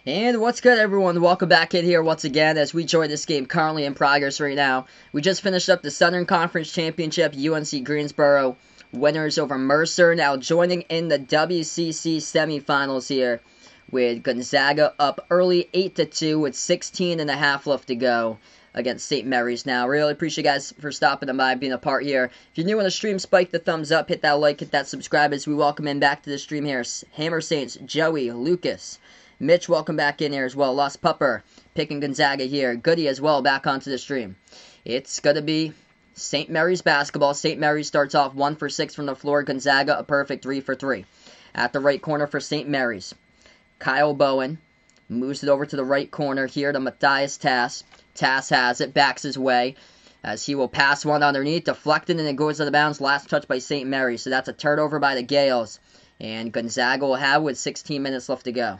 And what's good, everyone? Welcome back in here once again as we join this game currently in progress right now. We just finished up the Southern Conference Championship. UNC Greensboro winners over Mercer. Now joining in the WCC semifinals here with Gonzaga up early 8-2 with 16 and a half left to go against St. Mary's. Now, really appreciate you guys for stopping by, being a part here. If you're new on the stream, spike the thumbs up, hit that like, hit that subscribe as we welcome in back to the stream here. Hammer Saints, Joey, Lucas, Mitch, welcome back in here as well. Lost Pupper, picking Gonzaga here. Goody as well, back onto the stream. It's going to be St. Mary's basketball. St. Mary's starts off 1 for 6 from the floor. Gonzaga, a perfect 3 for 3. At the right corner for St. Mary's, Kyle Bowen moves it over to the right corner here to Matthias Tass. Tass has it, backs his way, as he will pass one underneath, deflected, and it goes out of bounds. Last touch by St. Mary's, so that's a turnover by the Gaels. And Gonzaga will have with 16 minutes left to go.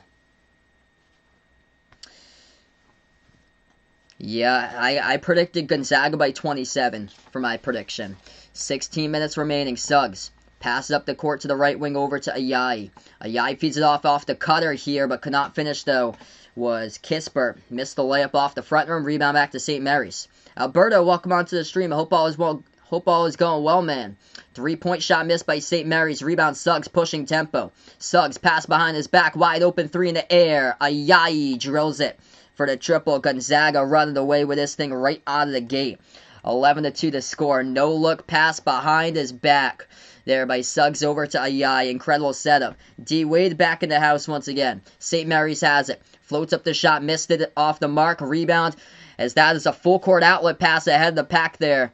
Yeah, I predicted Gonzaga by 27 for my prediction. 16 minutes remaining. Suggs passes up the court to the right wing over to Ayayi. Ayayi feeds it off the cutter here, but could not finish though. Was Kispert. Missed the layup off the front rim. Rebound back to St. Mary's. Alberto, welcome onto the stream. I hope all is well. Hope all is going well, man. 3-point shot missed by St. Mary's. Rebound Suggs pushing tempo. Suggs pass behind his back. Wide open 3 in the air. Ayayi drills it for the triple. Gonzaga running away with this thing right out of the gate. 11-2 to score. No look pass behind his back there by Suggs over to Ayayi. Incredible setup. D. Wade back in the house once again. St. Mary's has it. Floats up the shot. Missed it off the mark. Rebound as that is a full court outlet pass ahead of the pack there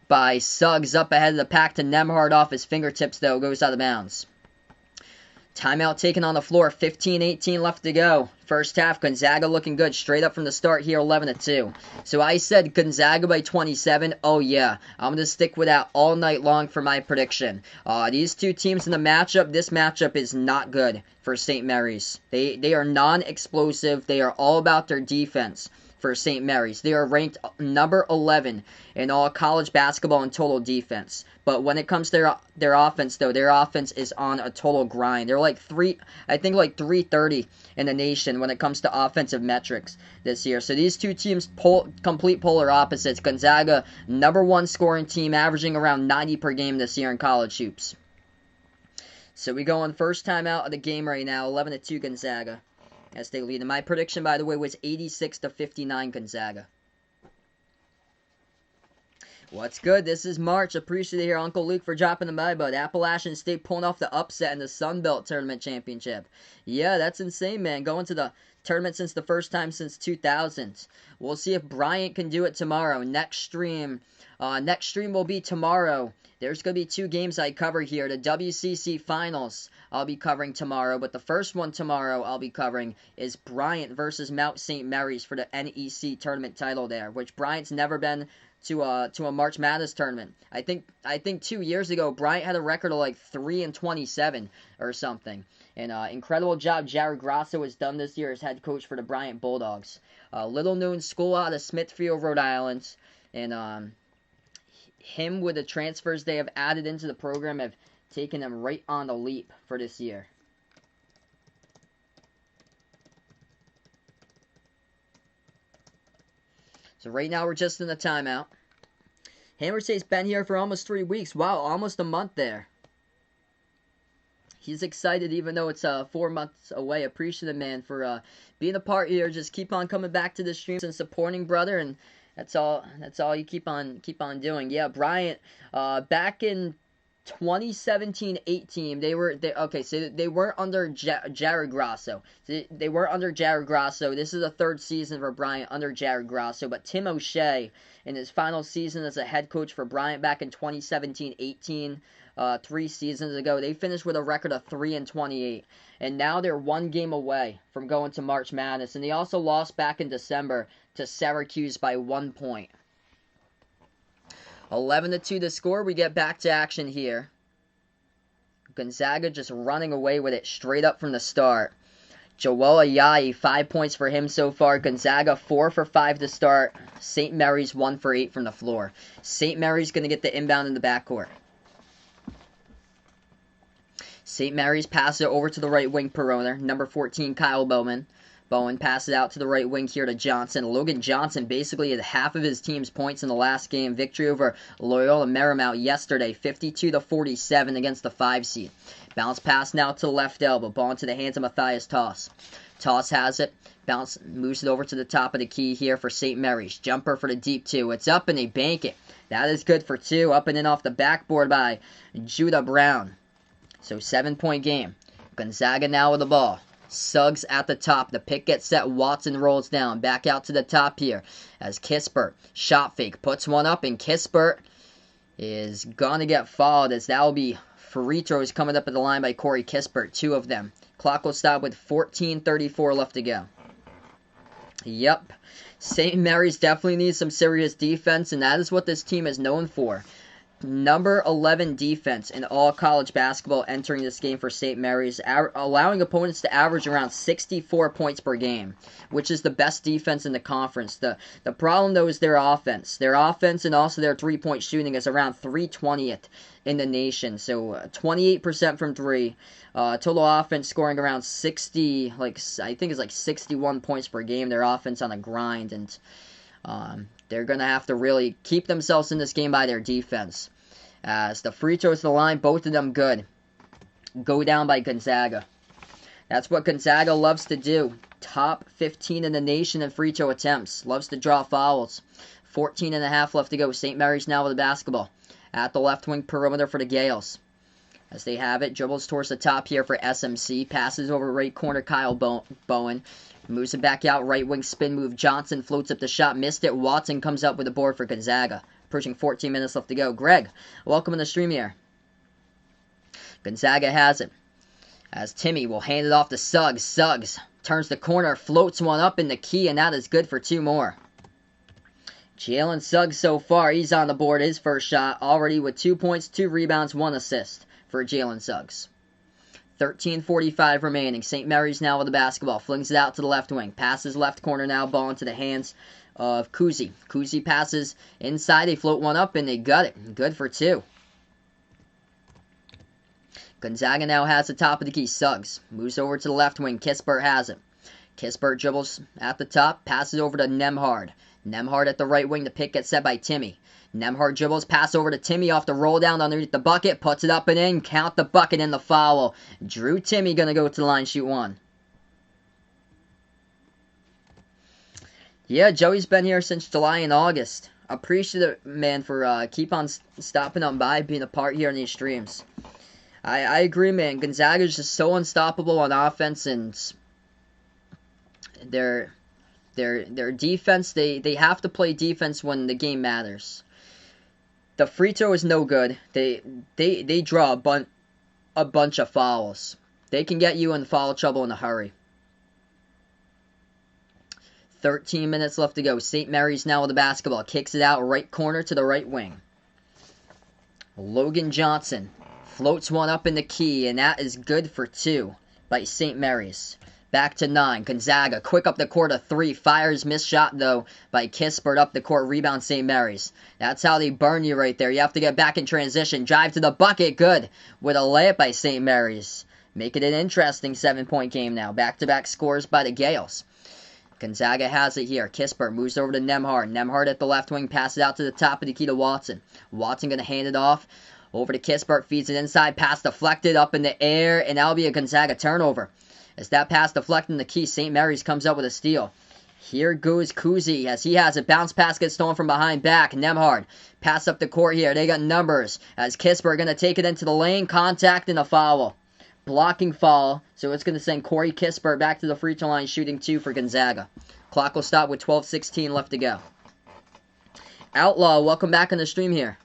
by Suggs. Up ahead of the pack to Nemhard off his fingertips though. Goes out of bounds. Timeout taken on the floor. 15-18 left to go. First half, Gonzaga looking good. Straight up from the start here, 11-2. So I said Gonzaga by 27. Oh, yeah. I'm going to stick with that all night long for my prediction. These two teams in the matchup, this matchup is not good for St. Mary's. They are non-explosive. They are all about their defense for St. Mary's. They are ranked number 11 in all college basketball in total defense. But when it comes to their offense, though, their offense is on a total grind. They're like 330 in the nation when it comes to offensive metrics this year. So these two teams, complete polar opposites. Gonzaga, number 1 scoring team, averaging around 90 per game this year in college hoops. So we go on first time out of the game right now, 11-2 Gonzaga as they lead. And my prediction, by the way, was 86-59 Gonzaga. What's good? This is March. Appreciate it here, Uncle Luke, for dropping the by, bud. Appalachian State pulling off the upset in the Sun Belt Tournament Championship. Yeah, that's insane, man. Going to the tournament since the first time since 2000. We'll see if Bryant can do it tomorrow. Next stream will be tomorrow. There's going to be 2 games I cover here. The WCC Finals I'll be covering tomorrow, but the first one tomorrow I'll be covering is Bryant versus Mount St. Mary's for the NEC tournament title there, which Bryant's never been to a March Madness tournament. I think 2 years ago Bryant had a record of like 3-27 or something. And incredible job Jared Grasso has done this year as head coach for the Bryant Bulldogs. Little known school out of Smithfield, Rhode Island, and him with the transfers they have added into the program have taken them right on the leap for this year. So right now we're just in the timeout. Hammer says been here for almost 3 weeks. Wow, almost a month there. He's excited even though it's 4 months away. Appreciate it, man, for being a part here. Just keep on coming back to the streams and supporting, brother, and that's all you keep on doing. Yeah, Bryant, back in 2017-18, they weren't under Jared Grasso. They were under Jared Grasso. This is the 3rd season for Bryant under Jared Grasso. But Tim O'Shea, in his final season as a head coach for Bryant back in 2017-18, 3 seasons ago, they finished with a record of 3-28. And now they're 1 game away from going to March Madness. And they also lost back in December to Syracuse by 1 point. 11-2 the score. We get back to action here. Gonzaga just running away with it straight up from the start. Joel Ayayi, 5 points for him so far. Gonzaga, 4 for 5 to start. St. Mary's, 1 for 8 from the floor. St. Mary's going to get the inbound in the backcourt. St. Mary's passes it over to the right wing perimeter. Number 14, Kyle Bowman. Bowen passes out to the right wing here to Johnson. Logan Johnson basically had half of his team's points in the last game. Victory over Loyola Marymount yesterday, 52-47 against the 5 seed. Bounce pass now to the left elbow. Ball into the hands of Matthias Toss. Toss has it. Bounce moves it over to the top of the key here for St. Mary's. Jumper for the deep 2. It's up and they bank it. That is good for 2. Up and in off the backboard by Judah Brown. So 7-point game. Gonzaga now with the ball. Suggs at the top. The pick gets set. Watson rolls down. Back out to the top here as Kispert. Shot fake. Puts one up and Kispert is going to get fouled as that will be free throws coming up at the line by Corey Kispert. 2 of them. Clock will stop with 14:34 left to go. Yep. St. Mary's definitely needs some serious defense, and that is what this team is known for. Number 11 defense in all college basketball entering this game for St. Mary's, allowing opponents to average around 64 points per game, which is the best defense in the conference. The problem, though, is their offense. Their offense and also their three-point shooting is around 320th in the nation. So 28% from 3. Total offense scoring around 60, I think it's like 61 points per game. Their offense on a grind, and they're going to have to really keep themselves in this game by their defense. As the free throws to the line, both of them good. Go down by Gonzaga. That's what Gonzaga loves to do. Top 15 in the nation in free throw attempts. Loves to draw fouls. 14.5 left to go. St. Mary's now with the basketball. At the left wing perimeter for the Gaels. As they have it, dribbles towards the top here for SMC. Passes over right corner Kyle Bowen. Moves it back out, right wing spin move. Johnson floats up the shot, missed it. Watson comes up with the board for Gonzaga. Approaching 14 minutes left to go. Greg, welcome in the stream here. Gonzaga has it. As Timmy will hand it off to Suggs. Suggs turns the corner, floats one up in the key, and that is good for 2 more. Jalen Suggs so far, he's on the board. His first shot already with 2 points, 2 rebounds, 1 assist for Jalen Suggs. 13:45 remaining. St. Mary's now with the basketball. Flings it out to the left wing. Passes left corner now. Ball into the hands of Kuzi. Kuzi passes inside. They float one up and they got it. Good for 2. Gonzaga now has the top of the key. Suggs moves over to the left wing. Kispert has it. Kispert dribbles at the top. Passes over to Nemhard. Nemhard at the right wing. The pick gets set by Timmy. Nemhard dribbles, pass over to Timmy off the roll down underneath the bucket, puts it up and in, count the bucket in the foul. Drew Timmy gonna go to the line, shoot 1. Yeah, Joey's been here since July and August. Appreciate it, man, for keep on stopping on by, being a part here in these streams. I agree, man. Gonzaga's just so unstoppable on offense, and their defense, they have to play defense when the game matters. The free throw is no good. They draw a bunch of fouls. They can get you in foul trouble in a hurry. 13 minutes left to go. St. Mary's now with the basketball. Kicks it out right corner to the right wing. Logan Johnson floats one up in the key, and that is good for 2 by St. Mary's. Back to 9. Gonzaga, quick up the court, a 3. Fires, missed shot, though, by Kispert up the court. Rebound, St. Mary's. That's how they burn you right there. You have to get back in transition. Drive to the bucket, good. With a layup by St. Mary's. Making it an interesting 7-point game now. Back-to-back scores by the Gaels. Gonzaga has it here. Kispert moves over to Nemhard. Nemhard at the left wing, passes out to the top of the key to Watson. Watson going to hand it off. Over to Kispert, feeds it inside. Pass deflected up in the air, and that'll be a Gonzaga turnover. As that pass deflecting the key, St. Mary's comes up with a steal. Here goes Kuzi as he has it. Bounce pass gets stolen from behind back. Nemhard. Pass up the court here. They got numbers. As Kispert going to take it into the lane. Contact and a foul. Blocking foul. So it's going to send Corey Kispert back to the free throw line shooting 2 for Gonzaga. Clock will stop with 12:16 left to go. Outlaw, welcome back on the stream here.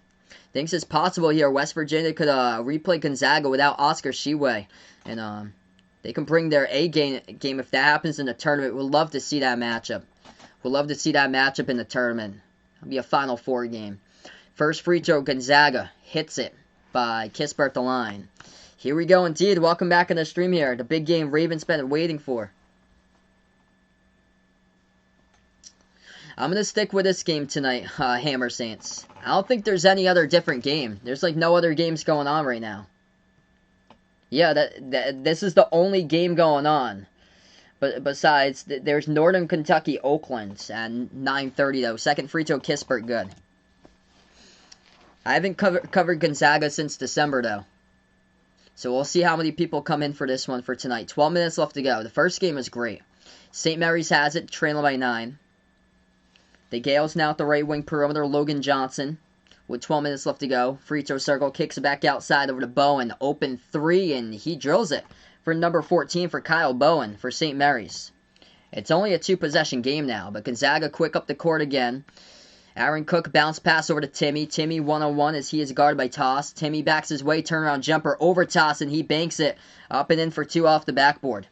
Thinks it's possible here. West Virginia could replay Gonzaga without Oscar Sheway. And they can bring their A game if that happens in the tournament. We'd love to see that matchup. We'd love to see that matchup in the tournament. It'll be a Final Four game. First free throw, Gonzaga hits it by Kispert at the line. Here we go indeed. Welcome back on the stream here. The big game Ravens been waiting for. I'm going to stick with this game tonight, Hammer Saints. I don't think there's any other different game. There's like no other games going on right now. Yeah, this is the only game going on. But besides, there's Northern Kentucky, Oakland, and 9:30 though. Second free throw, Kispert, good. I haven't covered Gonzaga since December though. So we'll see how many people come in for this one for tonight. 12 minutes left to go. The first game is great. St. Mary's has it, trailing by 9. The Gaels now at the right wing perimeter. Logan Johnson with 12 minutes left to go. Free throw circle, kicks it back outside over to Bowen. Open 3, and he drills it for number 14 for Kyle Bowen for St. Mary's. It's only a 2-possession game now, but Gonzaga quick up the court again. Aaron Cook bounce pass over to Timmy. Timmy 1-on-1 as he is guarded by Toss. Timmy backs his way, turnaround jumper over Toss, and he banks it up and in for 2 off the backboard.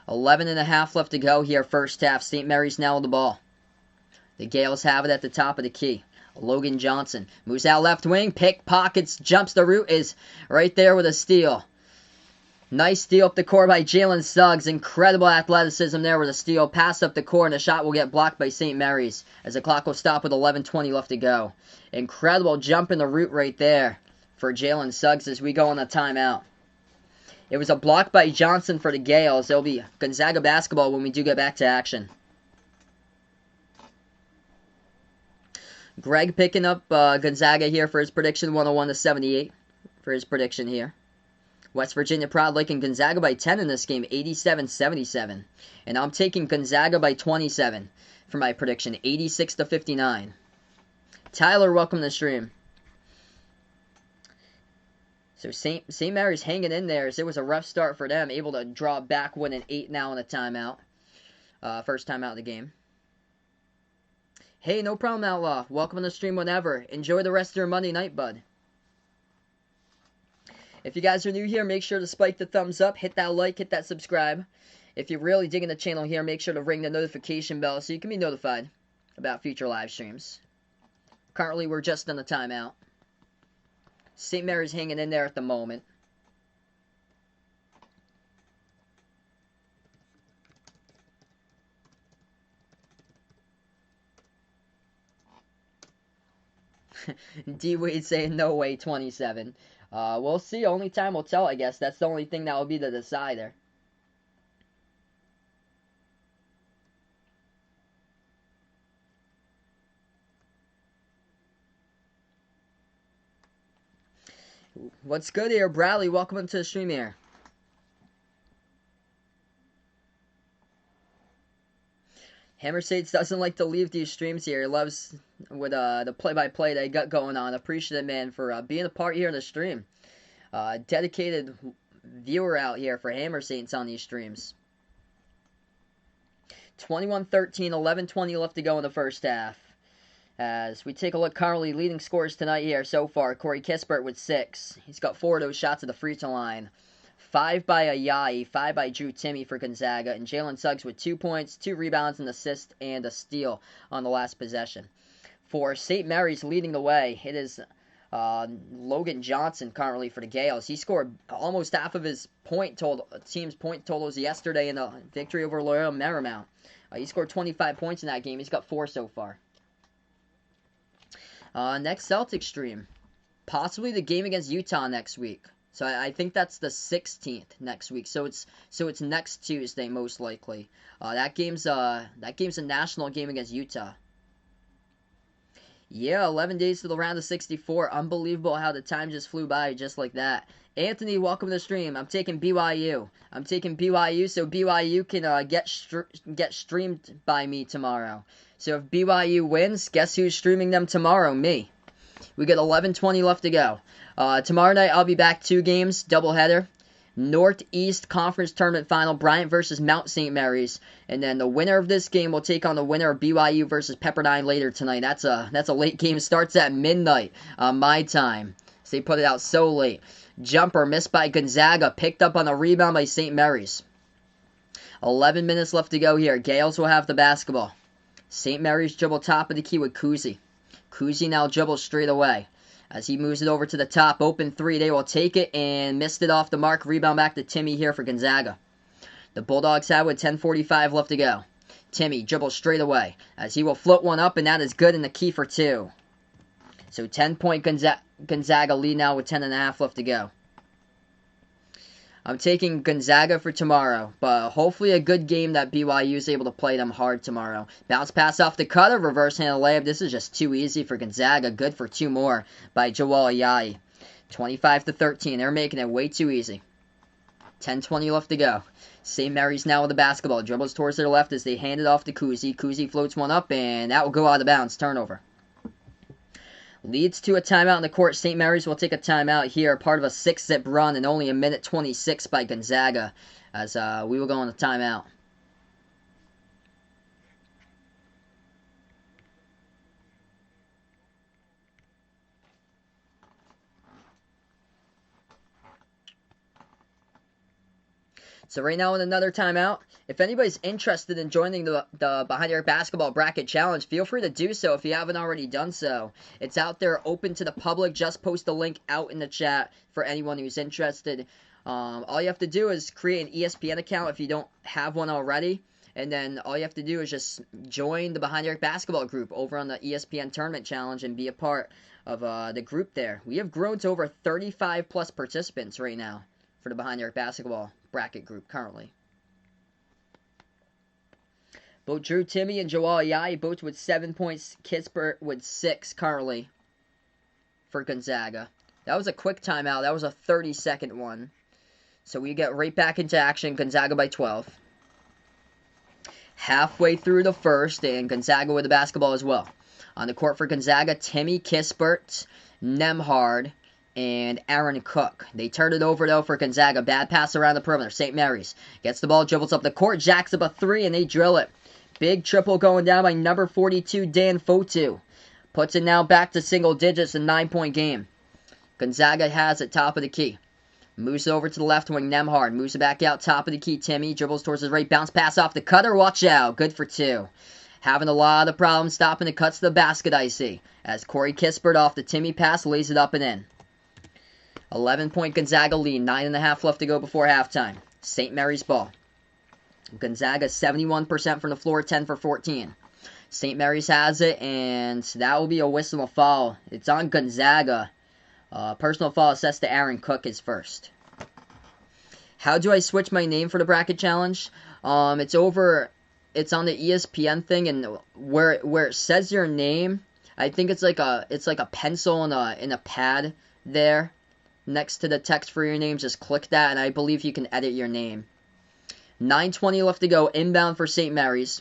11.5 left to go here, first half. St. Mary's now with the ball. The Gaels have it at the top of the key. Logan Johnson moves out left wing, pickpockets, jumps the route, is right there with a steal. Nice steal up the court by Jalen Suggs. Incredible athleticism there with a steal. Pass up the court, and the shot will get blocked by St. Mary's as the clock will stop with 11:20 left to go. Incredible jump in the route right there for Jalen Suggs as we go on a timeout. It was a block by Johnson for the Gaels. It'll be Gonzaga basketball when we do get back to action. Greg picking up Gonzaga here for his prediction, 101-78 for his prediction here. West Virginia Proud liking Gonzaga by 10 in this game, 87-77. And I'm taking Gonzaga by 27 for my prediction, 86-59. Tyler, welcome to the stream. So St. Mary's hanging in there as it was a rough start for them, able to draw back, winning 8 now in a timeout. First timeout of the game. Hey, no problem, Outlaw. Welcome to the stream whenever. Enjoy the rest of your Monday night, bud. If you guys are new here, make sure to spike the thumbs up, hit that like, hit that subscribe. If you're really digging the channel here, make sure to ring the notification bell so you can be notified about future live streams. Currently, we're just on the timeout. St. Mary's hanging in there at the moment. D-Wade saying no way, 27. We'll see. Only time will tell, I guess. That's the only thing that will be the decider. What's good here, Bradley? Welcome into the stream here. Hammer States doesn't like to leave these streams here. He loves with the play-by-play that he got going on. Appreciate it, man, for being a part here in the stream. Dedicated viewer out here for Hammer Saints on these streams. 21-13, 11:20 left to go in the first half. As we take a look, currently leading scores tonight here so far. Corey Kispert with 6. He's got 4 of those shots at the free throw line. 5 by Ayayi, 5 by Drew Timme for Gonzaga, and Jalen Suggs with 2 points, 2 rebounds, an assist, and a steal on the last possession. For St. Mary's leading the way, it is Logan Johnson currently for the Gaels. He scored almost half of his team's point totals yesterday in the victory over Loyola Marymount. He scored 25 points in that game. He's got 4 so far. Next Celtics stream. Possibly the game against Utah next week. So I think that's the 16th next week. So it's next Tuesday most likely. That game's a national game against Utah. Yeah, 11 days to the round of 64. Unbelievable how the time just flew by just like that. Anthony, welcome to the stream. I'm taking BYU. I'm taking BYU so BYU can get streamed by me tomorrow. So if BYU wins, guess who's streaming them tomorrow? Me. We got 11:20 left to go. Tomorrow night I'll be back 2 games, doubleheader. Northeast Conference Tournament Final, Bryant versus Mount St. Mary's. And then the winner of this game will take on the winner of BYU versus Pepperdine later tonight. That's a late game. Starts at midnight my time. So they put it out so late. Jumper missed by Gonzaga. Picked up on a rebound by St. Mary's. 11 minutes left to go here. Gaels will have the basketball. St. Mary's dribble top of the key with Kuzi. Kuzi now dribbles straight away. As he moves it over to the top, open 3, they will take it and missed it off the mark. Rebound back to Timme here for Gonzaga. The Bulldogs have with 10:45 left to go. Timme dribbles straight away as he will float one up, and that is good in the key for 2. So 10-point Gonzaga lead now with 10.5 left to go. I'm taking Gonzaga for tomorrow, but hopefully a good game that BYU is able to play them hard tomorrow. Bounce pass off the cutter, reverse handle layup. This is just too easy for Gonzaga. Good for 2 more by Joel Ayayi. 25-13. They're making it way too easy. 10:20 left to go. St. Mary's now with the basketball. Dribbles towards their left as they hand it off to Kuzi. Kuzi floats one up, and that will go out of bounds. Turnover. Leads to a timeout in the court. St. Mary's will take a timeout here, part of a 6-zip run, and only a minute 26 by Gonzaga, as we will go on a timeout. So right now in another timeout, if anybody's interested in joining the Behind Your Basketball Bracket Challenge, feel free to do so if you haven't already done so. It's out there, open to the public. Just post the link out in the chat for anyone who's interested. All you have to do is create an ESPN account if you don't have one already. And then all you have to do is just join the Behind Your Basketball group over on the ESPN Tournament Challenge and be a part of the group there. We have grown to over 35 plus participants right now for the Behind Your Basketball Bracket group currently. Both Drew Timme and Joel Ayayi, both with 7 points. Kispert with 6 currently for Gonzaga. That was a quick timeout. That was a 30-second one. So we get right back into action. Gonzaga by 12. Halfway through the first, and Gonzaga with the basketball as well. On the court for Gonzaga, Timme, Kispert, Nembhard, and Aaron Cook. They turn it over, though, for Gonzaga. Bad pass around the perimeter. St. Mary's gets the ball, dribbles up the court, jacks up a 3, and they drill it. Big triple going down by number 42, Dan Fotu. Puts it now back to single digits, a 9-point game. Gonzaga has it, top of the key. Moves it over to the left wing, Nembhard. Moves it back out, top of the key, Timme. Dribbles towards his right, bounce pass off the cutter. Watch out, good for 2. Having a lot of problems stopping the cuts to the basket, I see. As Corey Kispert off the Timme pass lays it up and in. 11-point Gonzaga lead, 9.5 left to go before halftime. St. Mary's ball. Gonzaga 71% from the floor, 10 for 14. St. Mary's has it, and that will be a whistle of foul. It's on Gonzaga. Personal foul assessed to Aaron Cook is first. How do I switch my name for the bracket challenge? It's on the ESPN thing, and where it says your name, I think it's like a pencil in a pad there. Next to the text for your name, just click that, and I believe you can edit your name. 9:20 left to go, inbound for St. Mary's.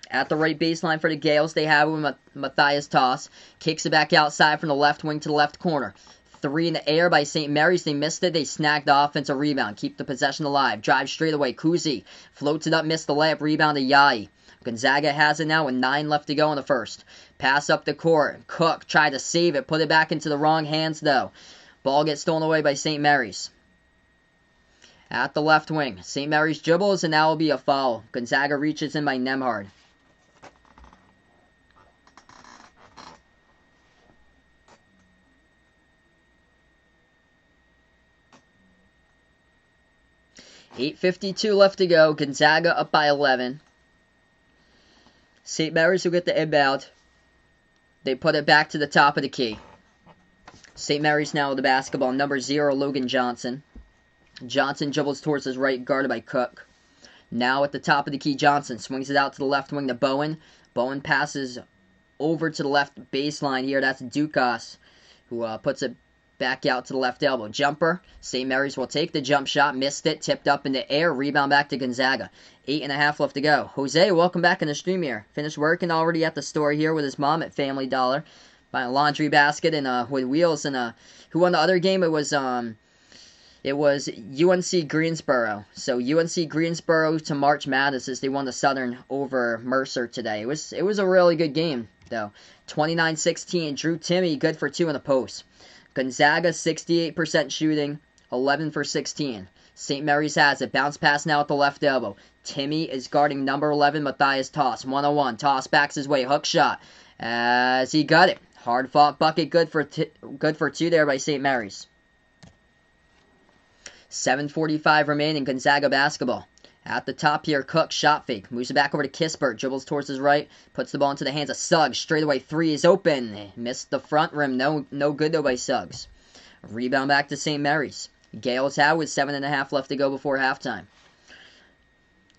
At the right baseline for the Gaels, they have it with Matthias Toss. Kicks it back outside from the left wing to the left corner. 3 in the air by St. Mary's. They missed it. They snagged the offensive rebound. Keep the possession alive. Drive straight away. Kuzi floats it up, missed the layup. Rebound to Ayayi. Gonzaga has it now with 9 left to go in the first. Pass up the court. Cook tried to save it. Put it back into the wrong hands, though. Ball gets stolen away by St. Mary's. At the left wing, St. Mary's dribbles, and that will be a foul. Gonzaga reaches in by Nembhard. $8:52 left to go. Gonzaga up by 11. St. Mary's will get the inbound. They put it back to the top of the key. St. Mary's now with the basketball. Number 0, Logan Johnson. Johnson dribbles towards his right, guarded by Cook. Now at the top of the key, Johnson swings it out to the left wing to Bowen. Bowen passes over to the left baseline here. That's Dukas, who puts it back out to the left elbow. Jumper. St. Mary's will take the jump shot. Missed it. Tipped up in the air. Rebound back to Gonzaga. 8.5 left to go. Jose, welcome back in the stream here. Finished working already at the store here with his mom at Family Dollar. Buying a laundry basket and with wheels. And who won the other game? It was UNC Greensboro. So UNC Greensboro to March Madness as they won the Southern over Mercer today. It was a really good game, though. 29-16. Drew Timme, good for 2 in the post. Gonzaga, 68% shooting, 11 for 16. St. Mary's has it. Bounce pass now at the left elbow. Timme is guarding number 11, Matthias Toss. 1-on-1. Toss backs his way. Hook shot as he got it. Hard fought bucket. Good for 2 there by St. Mary's. 7:45 remaining. Gonzaga basketball. At the top here, Cook, shot fake. Moves it back over to Kispert. Dribbles towards his right. Puts the ball into the hands of Suggs. Straight away, 3 is open. Missed the front rim. No good, though, by Suggs. Rebound back to St. Mary's. Gaels have with 7.5 left to go before halftime.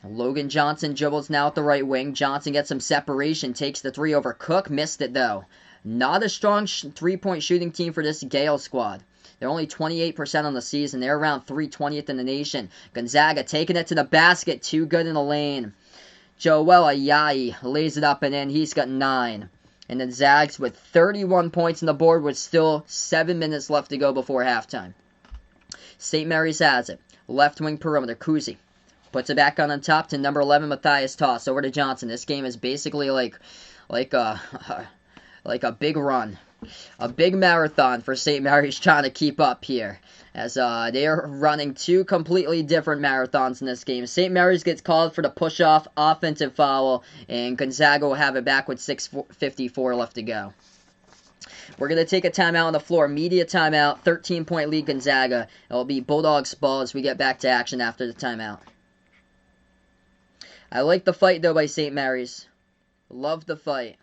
Logan Johnson dribbles now at the right wing. Johnson gets some separation, takes the three over Cook, missed it though. Not a strong three-point shooting team for this Gaels squad. They're only 28% on the season. They're around 320th in the nation. Gonzaga taking it to the basket. Too good in the lane. Joel Ayayi lays it up and in. He's got 9. And then Zags with 31 points on the board with still 7 minutes left to go before halftime. St. Mary's has it. Left wing perimeter. Kuzi puts it back on top to number 11 Matthias Toss. Over to Johnson. This game is basically like a big run. A big marathon for St. Mary's trying to keep up here. As they are running 2 completely different marathons in this game. St. Mary's gets called for the push-off offensive foul, and Gonzaga will have it back with 6:54 left to go. We're going to take a timeout on the floor. Media timeout. 13-point lead Gonzaga. It'll be Bulldogs ball as we get back to action after the timeout. I like the fight, though, by St. Mary's. Love the fight.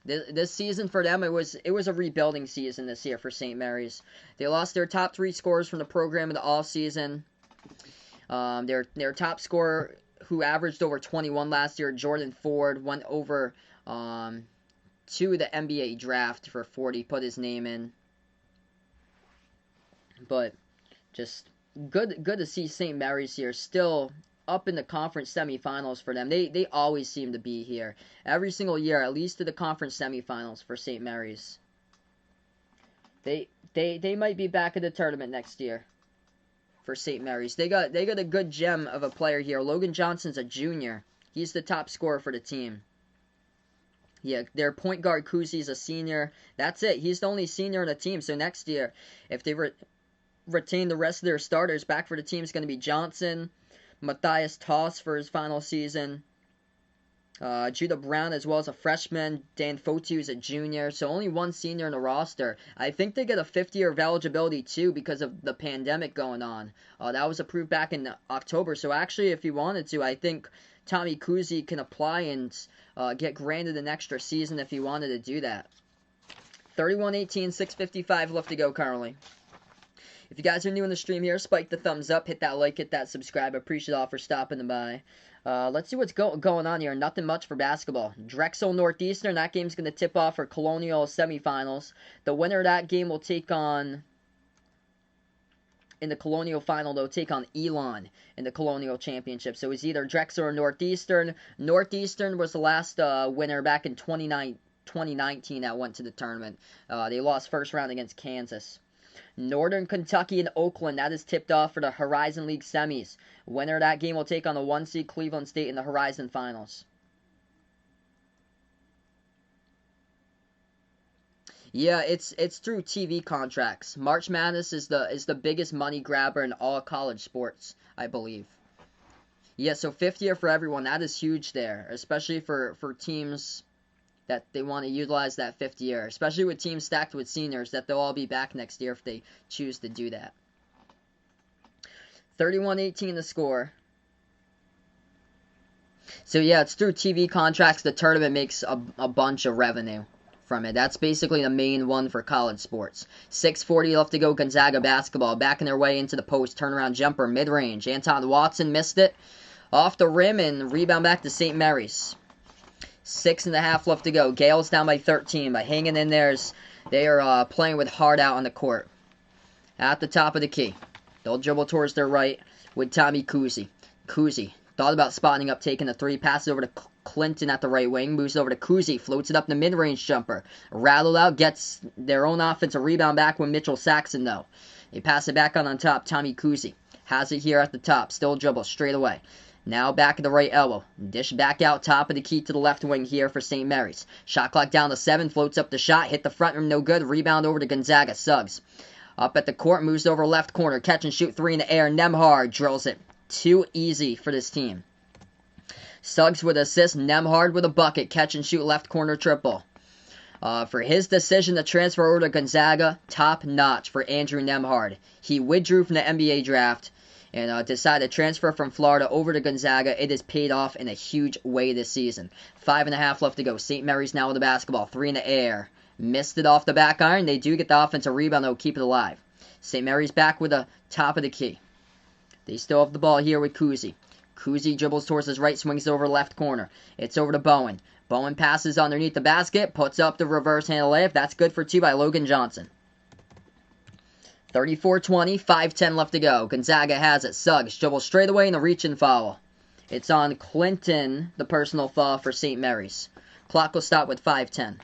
This season for them, it was a rebuilding season this year for St. Mary's. They lost their top 3 scorers from the program in the offseason. Their top scorer, who averaged over 21 last year, Jordan Ford, went over to the NBA draft for 40, put his name in. But just good to see St. Mary's here still up in the conference semifinals for them. They always seem to be here. Every single year, at least to the conference semifinals for St. Mary's. They might be back in the tournament next year for St. Mary's. They got a good gem of a player here. Logan Johnson's a junior. He's the top scorer for the team. Yeah, their point guard Kuzi's a senior. That's it. He's the only senior on the team. So next year, if they retain the rest of their starters, back for the team is going to be Johnson, Matthias Toss for his final season, Judah Brown as well as a freshman, Dan Fotu is a junior, so only one senior in the roster. I think they get a 5th year of eligibility too because of the pandemic going on. That was approved back in October, so actually if you wanted to, I think Tommy Kuzi can apply and get granted an extra season if he wanted to do that. 31-18, 6:55 left to go currently. If you guys are new in the stream here, spike the thumbs up, hit that like, hit that subscribe. I appreciate all for stopping by. Let's see what's going on here. Nothing much for basketball. Drexel Northeastern, that game's going to tip off for Colonial semifinals. The winner of that game will take on, in the Colonial final, they'll take on Elon in the Colonial Championship. So it's either Drexel or Northeastern. Northeastern was the last winner back in 2019 that went to the tournament. They lost first round against Kansas. Northern Kentucky and Oakland, that is tipped off for the Horizon League semis. Winner of that game will take on the 1 seed Cleveland State in the Horizon Finals. Yeah, it's through TV contracts. March Madness is the biggest money grabber in all college sports, I believe. Yeah, so 5th year for everyone, that is huge there, especially for teams that they want to utilize that 5th year, especially with teams stacked with seniors, that they'll all be back next year if they choose to do that. 31-18 the score. So yeah, it's through TV contracts. The tournament makes a bunch of revenue from it. That's basically the main one for college sports. 6:40 left to go. Gonzaga basketball backing their way into the post. Turnaround jumper, mid-range. Anton Watson missed it off the rim and rebound back to St. Mary's. 6.5 left to go. Gaels down by 13 by hanging in there. They are playing with heart out on the court. At the top of the key. They'll dribble towards their right with Tommy Kuzi. Kuzi thought about spotting up, taking the 3. Passes over to Clinton at the right wing. Moves over to Kuzi. Floats it up the mid-range jumper. Rattled out. Gets their own offensive rebound back with Mitchell Saxon, though. They pass it back on top. Tommy Kuzi has it here at the top. Still dribble straight away. Now back at the right elbow. Dish back out top of the key to the left wing here for St. Mary's. Shot clock down to 7. Floats up the shot. Hit the front rim. No good. Rebound over to Gonzaga. Suggs. Up at the court. Moves over left corner. Catch and shoot 3 in the air. Nemhard drills it. Too easy for this team. Suggs with assist. Nemhard with a bucket. Catch and shoot left corner triple. For his decision to transfer over to Gonzaga, top notch for Andrew Nemhard. He withdrew from the NBA draft and decided to transfer from Florida over to Gonzaga. It has paid off in a huge way this season. 5.5 left to go. St. Mary's now with the basketball. 3 in the air. Missed it off the back iron. They do get the offensive rebound, though. Keep it alive. St. Mary's back with a top of the key. They still have the ball here with Kuzi. Kuzi dribbles towards his right, swings over left corner. It's over to Bowen. Bowen passes underneath the basket, puts up the reverse handle layup. That's good for 2 by Logan Johnson. 34-20, 5:10 left to go. Gonzaga has it. Suggs dribbles straight away in the reach and foul. It's on Clinton, the personal foul for St. Mary's. Clock will stop with 5:10.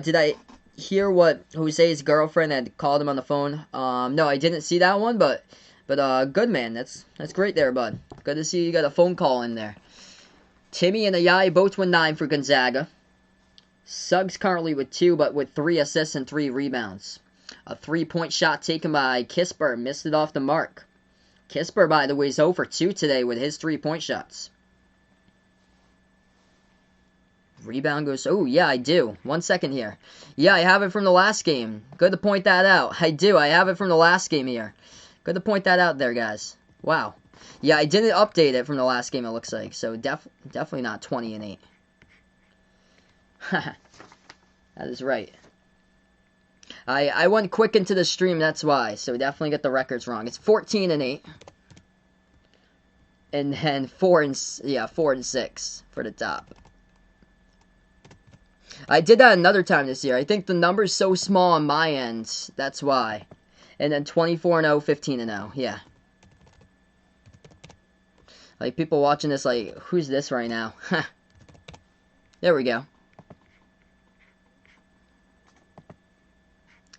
Did I hear what Jose's girlfriend had called him on the phone? No, I didn't see that one, but good, man. That's great there, bud. Good to see you got a phone call in there. Timmy and Ayai both with 9 for Gonzaga. Suggs currently with 2, but with 3 assists and 3 rebounds. A 3-point shot taken by Kisper. Missed it off the mark. Kisper, by the way, is 0 for 2 today with his 3-point shots. Rebound goes... Oh, yeah, I do. 1 second here. Yeah, I have it from the last game. Good to point that out. I do. I have it from the last game here. Good to point that out there, guys. Wow. Yeah, I didn't update it from the last game, it looks like. So, definitely not 20 and 8. That is right. I went quick into the stream, that's why. So definitely get the records wrong. It's 14 and 8. And then 4 and 6 for the top. I did that another time this year. I think the number's so small on my end. That's why. And then 24 and 0, 15 and 0. Yeah. Like people watching this like, who's this right now? There we go.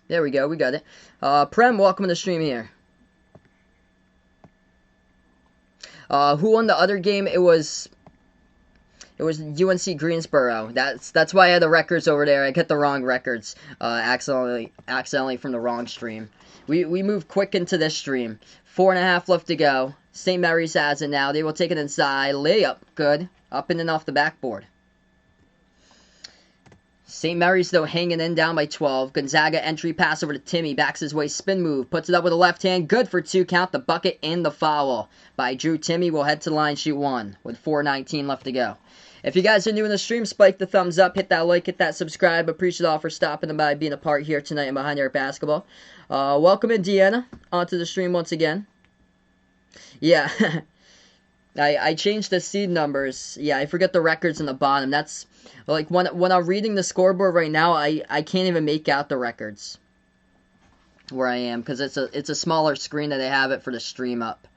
There we go, we got it. Prem, welcome to the stream here. Who won the other game? It was UNC Greensboro. That's why I had the records over there. I get the wrong records. Accidentally from the wrong stream. We move quick into this stream. 4.5 left to go. St. Mary's has it now. They will take it inside. Layup, good. Up in and off the backboard. St. Mary's, though, hanging in down by 12. Gonzaga entry pass over to Timmy. Backs his way, spin move. Puts it up with a left hand. Good for 2. Count the bucket and the foul by Drew. Timmy will head to the line, shoot 1 with 4:19 left to go. If you guys are new in the stream, spike the thumbs up. Hit that like, hit that subscribe. Appreciate all for stopping by, being a part here tonight in Behind Eric Basketball. Welcome in, Deanna, onto the stream once again. Yeah. I changed the seed numbers. Yeah, I forget the records in the bottom. That's... Like, when I'm reading the scoreboard right now, I can't even make out the records where I am, because it's a smaller screen that they have it for the stream up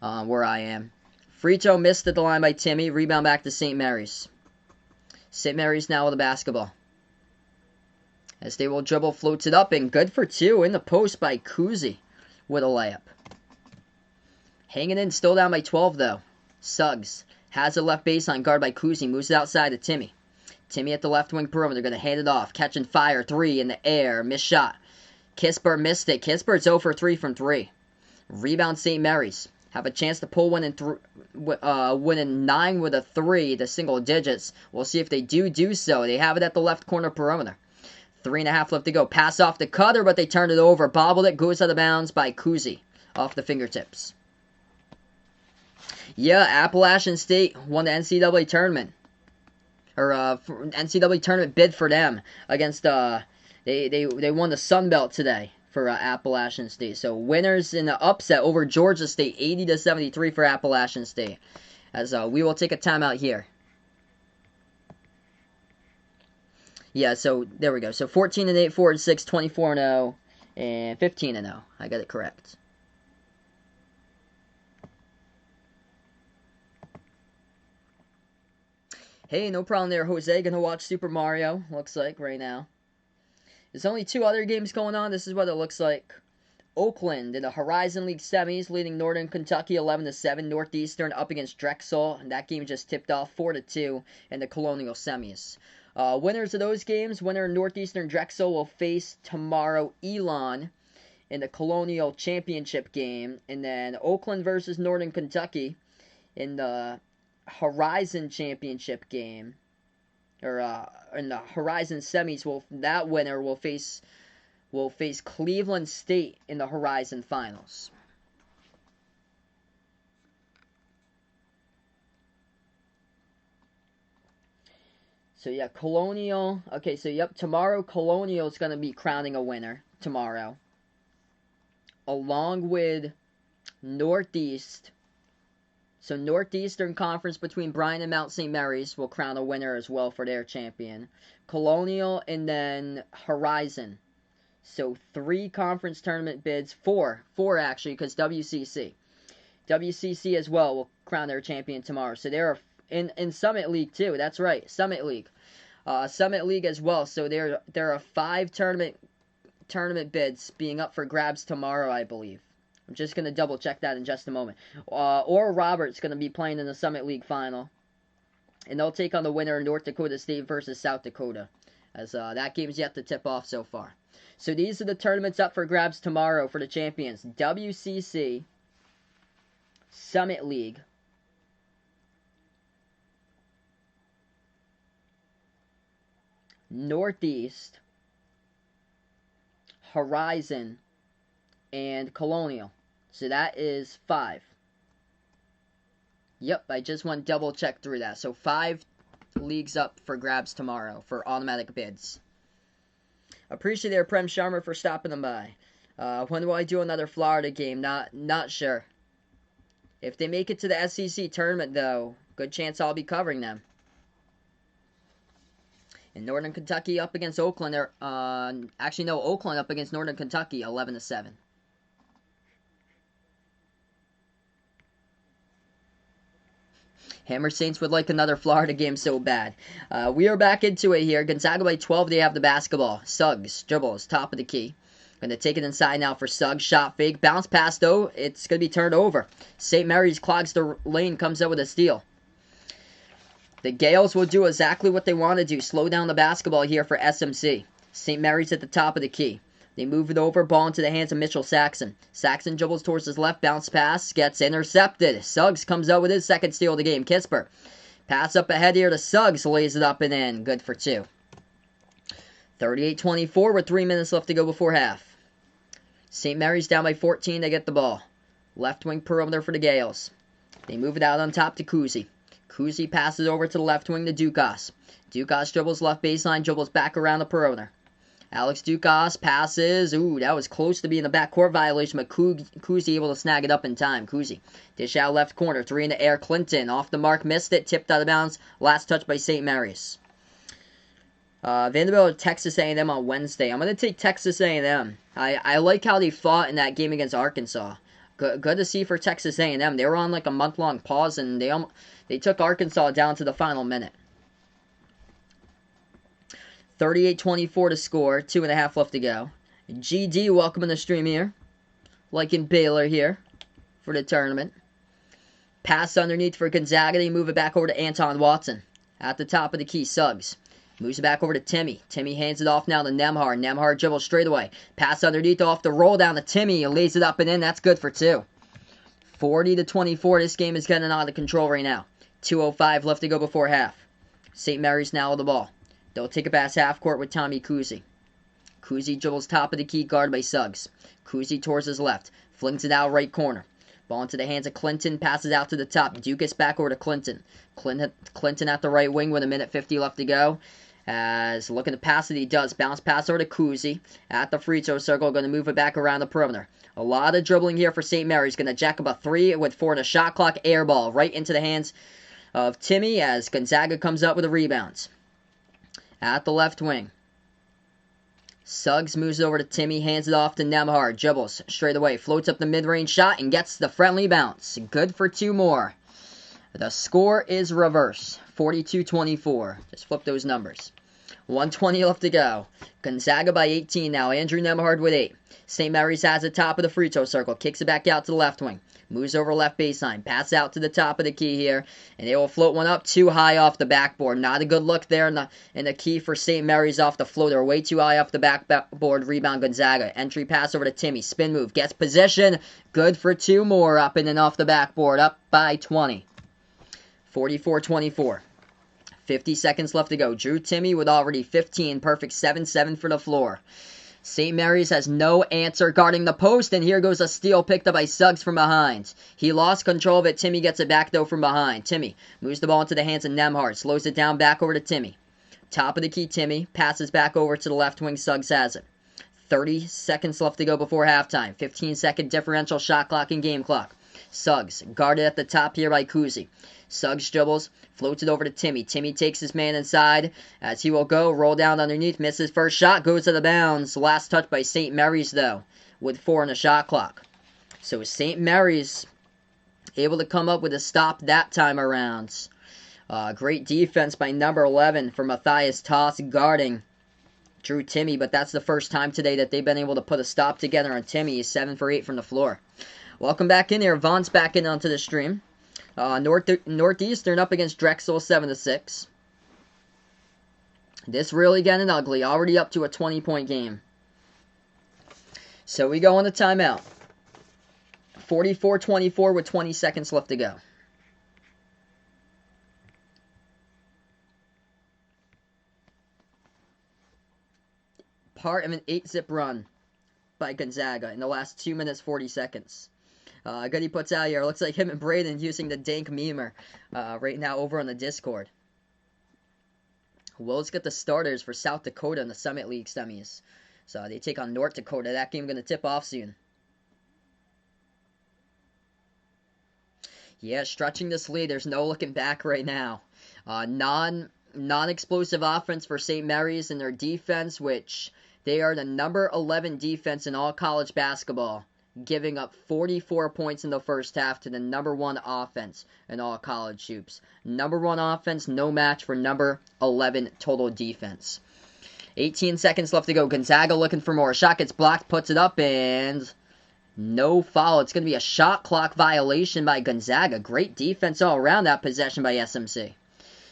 where I am. Free throw missed at the line by Timmy. Rebound back to St. Mary's. St. Mary's now with the basketball. As they will dribble, floats it up, and good for 2 in the post by Kuzi with a layup. Hanging in, still down by 12, though. Suggs has a left baseline, guard by Kuzi, moves it outside to Timmy. Timmy at the left wing perimeter, going to hand it off. Catching fire, 3 in the air, missed shot. Kisper missed it. Kisper's 0 for 3 from 3. Rebound St. Mary's. Have a chance to pull one in 9 with a 3 to single digits. We'll see if they do so. They have it at the left corner perimeter. 3.5 left to go. Pass off the cutter, but they turned it over. Bobbled it, goes out of bounds by Kuzi. Off the fingertips. Yeah, Appalachian State won the NCAA tournament. Or NCAA tournament bid for them against they won the Sun Belt today for Appalachian State. So winners in the upset over Georgia State, 80-73 for Appalachian State. As we will take a timeout here. Yeah, so there we go. So 14 and 8, 4 and 6, 24 and 0, and 15 and 0. I got it correct. Hey, no problem there, Jose. Gonna watch Super Mario, looks like, right now. There's only 2 other games going on. This is what it looks like. Oakland in the Horizon League semis, leading Northern Kentucky 11-7. Northeastern up against Drexel, and that game just tipped off 4-2 in the Colonial semis. Winners of those games, winner Northeastern Drexel will face tomorrow Elon in the Colonial Championship game, and then Oakland versus Northern Kentucky in the Horizon Championship game, or in the Horizon semis. That winner will face Cleveland State in the Horizon finals. So yeah, Colonial. Okay, so yep, tomorrow Colonial is going to be crowning a winner tomorrow. along with Northeast. So Northeastern Conference between Bryan and Mount St. Mary's will crown a winner as well for their champion. Colonial and then Horizon. So 3 conference tournament bids, 4 actually, because WCC as well will crown their champion tomorrow. So they're in Summit League too. That's right, Summit League. Summit League as well. So there are 5 tournament bids being up for grabs tomorrow, I believe. I'm just going to double check that in just a moment. Oral Roberts going to be playing in the Summit League final. And they'll take on the winner of North Dakota State versus South Dakota. As that game's yet to tip off so far. So these are the tournaments up for grabs tomorrow for the champions. WCC, Summit League, Northeast, Horizon, and Colonial. So that is 5. Yep, I just want to double check through that. So 5 leagues up for grabs tomorrow for automatic bids. Appreciate their Prem Sharma for stopping them by. When will I do another Florida game? Not sure. If they make it to the SEC tournament, though, good chance I'll be covering them. And Northern Kentucky up against Oakland. Oakland up against Northern Kentucky, 11-7. Hammer Saints would like another Florida game so bad. We are back into it here. Gonzaga by 12. They have the basketball. Suggs dribbles, top of the key. Going to take it inside now for Suggs. Shot fake. Bounce pass, though. It's going to be turned over. St. Mary's clogs the lane. Comes out with a steal. The Gaels will do exactly what they want to do. Slow down the basketball here for SMC. St. Mary's at the top of the key. They move it over, ball into the hands of Mitchell Saxon. Saxon dribbles towards his left, bounce pass, gets intercepted. Suggs comes out with his second steal of the game. Kisper. Pass up ahead here to Suggs, lays it up and in. Good for 2. 38-24 with 3 minutes left to go before half. St. Mary's down by 14, they get the ball. Left wing perimeter for the Gaels. They move it out on top to Kuzi. Kuzi passes over to the left wing to Dukas. Dukas dribbles left baseline, dribbles back around the perimeter. Alex Dukas passes. Ooh, that was close to being a backcourt violation, but Kuzi able to snag it up in time. Kuzi. Dish out left corner. 3 in the air. Clinton off the mark. Missed it. Tipped out of bounds. Last touch by St. Mary's. Vanderbilt Texas A&M on Wednesday. I'm going to take Texas A&M. I like how they fought in that game against Arkansas. Good to see for Texas A&M. They were on like a month-long pause, and they took Arkansas down to the final minute. 38-24 to score. 2.5 left to go. GD, welcome in the stream here. Liking Baylor here for the tournament. Pass underneath for Gonzaga. They move it back over to Anton Watson. At the top of the key, Suggs. Moves it back over to Timmy. Timmy hands it off now to Nemhard. Nemhard dribbles straight away. Pass underneath off the roll down to Timmy. He lays it up and in. That's good for 2. 40-24. This game is getting out of control right now. 2:05 left to go before half. St. Mary's now with the ball. They'll take it past half court with Tommy Kuzi. Kuzi dribbles top of the key, guarded by Suggs. Kuzi towards his left. Flings it out right corner. Ball into the hands of Clinton. Passes out to the top. Dukas back over to Clinton. Clinton at the right wing with 1:50 left to go. As looking to pass it, he does. Bounce pass over to Kuzi. At the free throw circle. Going to move it back around the perimeter. A lot of dribbling here for St. Mary's. Going to jack up a 3 with 4 in a shot clock. Air ball right into the hands of Timmy as Gonzaga comes up with the rebounds. At the left wing. Suggs moves it over to Timmy, hands it off to Nemhard, dribbles straight away, floats up the mid-range shot, and gets the friendly bounce. Good for 2 more. The score is reverse, 42-24. Just flip those numbers. 1:20 left to go. Gonzaga by 18 now. Andrew Nemhard with 8. St. Mary's has the top of the free throw circle, kicks it back out to the left wing. Moves over left baseline. Pass out to the top of the key here. And they will float one up too high off the backboard. Not a good look there in the key for St. Mary's off the floater. Way too high off the backboard. Rebound Gonzaga. Entry pass over to Timmy. Spin move. Gets position. Good for 2 more. Up and then off the backboard. Up by 20. 44-24. 50 seconds left to go. Drew Timmy with already 15. Perfect 7-7 for the floor. St. Mary's has no answer guarding the post, and here goes a steal picked up by Suggs from behind. He lost control of it. Timmy gets it back, though, from behind. Timmy moves the ball into the hands of Nemhard. Slows it down back over to Timmy. Top of the key, Timmy. Passes back over to the left wing. Suggs has it. 30 seconds left to go before halftime. 15-second differential shot clock and game clock. Suggs guarded at the top here by Kuzi. Suggs dribbles, floats it over to Timmy. Timmy takes his man inside as he will go, roll down underneath, misses first shot, goes to the bounds. Last touch by St. Mary's, though, with 4 on the shot clock. So St. Mary's able to come up with a stop that time around. Great defense by number 11 for Matthias Toss guarding Drew Timmy, but that's the first time today that they've been able to put a stop together on Timmy. He's 7 for 8 from the floor. Welcome back in here. Vaughn's back in onto the stream. Northeastern up against Drexel 7-6. This really getting ugly. Already up to a 20-point game. So we go on the timeout. 44-24 with 20 seconds left to go. Part of an 8-zip run by Gonzaga in the last 2 minutes 40 seconds. Goody puts out here, looks like him and Braden using the dank memer right now over on the Discord. Well, let's get the starters for South Dakota in the Summit League semis. So they take on North Dakota. That game going to tip off soon. Yeah, stretching this lead. There's no looking back right now. Non-explosive offense for St. Mary's in their defense, which they are the number 11 defense in all college basketball, giving up 44 points in the first half to the number 1 offense in all college hoops. Number 1 offense, no match for number 11 total defense. 18 seconds left to go. Gonzaga looking for more. Shot gets blocked, puts it up, and no foul. It's going to be a shot clock violation by Gonzaga. Great defense all around that possession by SMC.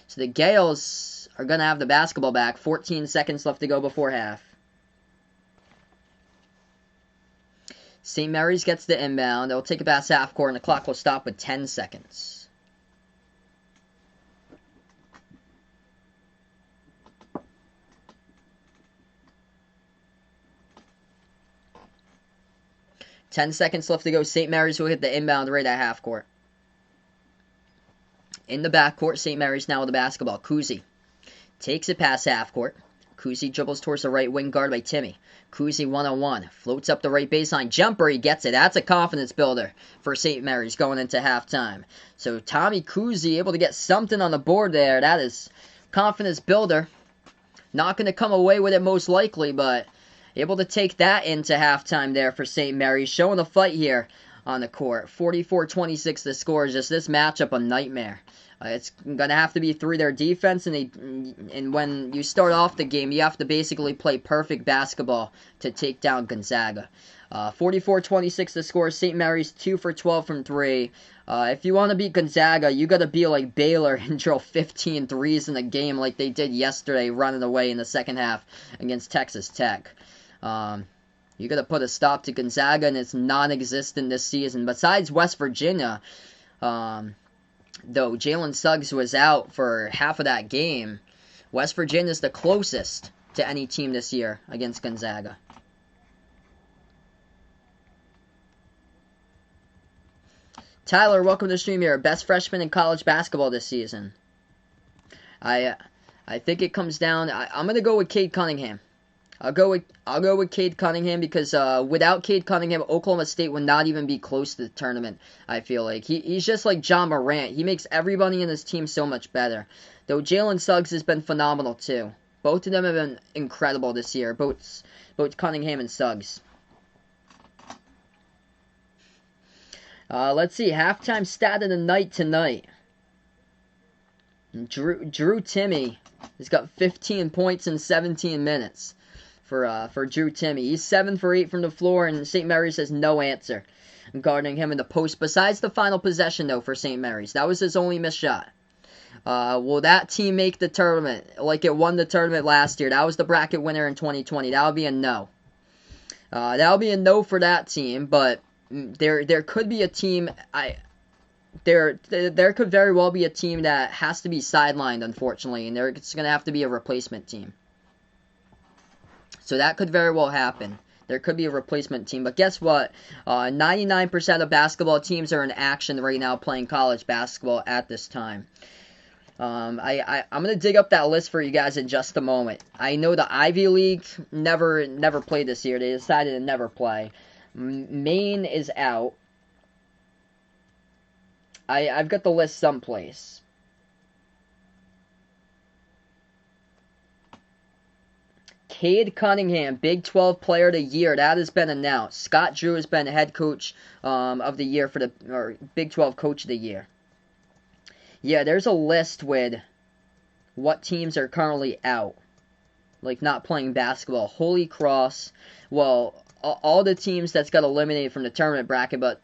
So the Gaels are going to have the basketball back. 14 seconds left to go before half. St. Mary's gets the inbound. They'll take it past half court, and the clock will stop with 10 seconds. Ten seconds left to go. St. Mary's will hit the inbound right at half court. In the backcourt, St. Mary's now with the basketball. Kuzi takes it past half court. Kuzi dribbles towards the right wing, guard by Timmy. Kuzi 1-on-1. Floats up the right baseline. Jumper, he gets it. That's a confidence builder for St. Mary's going into halftime. So Tommy Kuzi able to get something on the board there. That is confidence builder. Not going to come away with it most likely, but able to take that into halftime there for St. Mary's. Showing the fight here on the court. 44-26 the score. Just this matchup a nightmare. It's going to have to be through their defense, and when you start off the game, you have to basically play perfect basketball to take down Gonzaga. 44-26 the score. St. Mary's 2 for 12 from 3. If you want to beat Gonzaga, you got to be like Baylor and drill 15 threes in the game like they did yesterday, running away in the second half against Texas Tech. You got to put a stop to Gonzaga, and it's non-existent this season. Besides West Virginia, though Jalen Suggs was out for half of that game, West Virginia's the closest to any team this year against Gonzaga. Tyler, welcome to the stream here. Best freshman in college basketball this season. I think it comes down. I'm gonna go with Cade Cunningham. I'll go with Cade Cunningham because without Cade Cunningham, Oklahoma State would not even be close to the tournament. I feel like he's just like John Morant. He makes everybody in his team so much better. Though Jalen Suggs has been phenomenal too. Both of them have been incredible this year. Both Cunningham and Suggs. Let's see, halftime stat of the night tonight. Drew Timmy has got 15 points in 17 minutes. For Drew Timmy. He's 7 for 8 from the floor, and St. Mary's has no answer guarding him in the post. Besides the final possession, though, for St. Mary's. That was his only missed shot. Will that team make the tournament like it won the tournament last year? That was the bracket winner in 2020. That would be a no. That would be a no for that team, but there could be a team... There could very well be a team that has to be sidelined, unfortunately, and it's going to have to be a replacement team. So that could very well happen. There could be a replacement team. But guess what? 99% of basketball teams are in action right now playing college basketball at this time. I'm gonna dig up that list for you guys in just a moment. I know the Ivy League never played this year. They decided to never play. Maine is out. I've got the list someplace. Cade Cunningham, Big 12 Player of the Year. That has been announced. Scott Drew has been head coach of the year or Big 12 Coach of the Year. Yeah, there's a list with what teams are currently out, like not playing basketball. Holy Cross. Well, all the teams that's got eliminated from the tournament bracket, but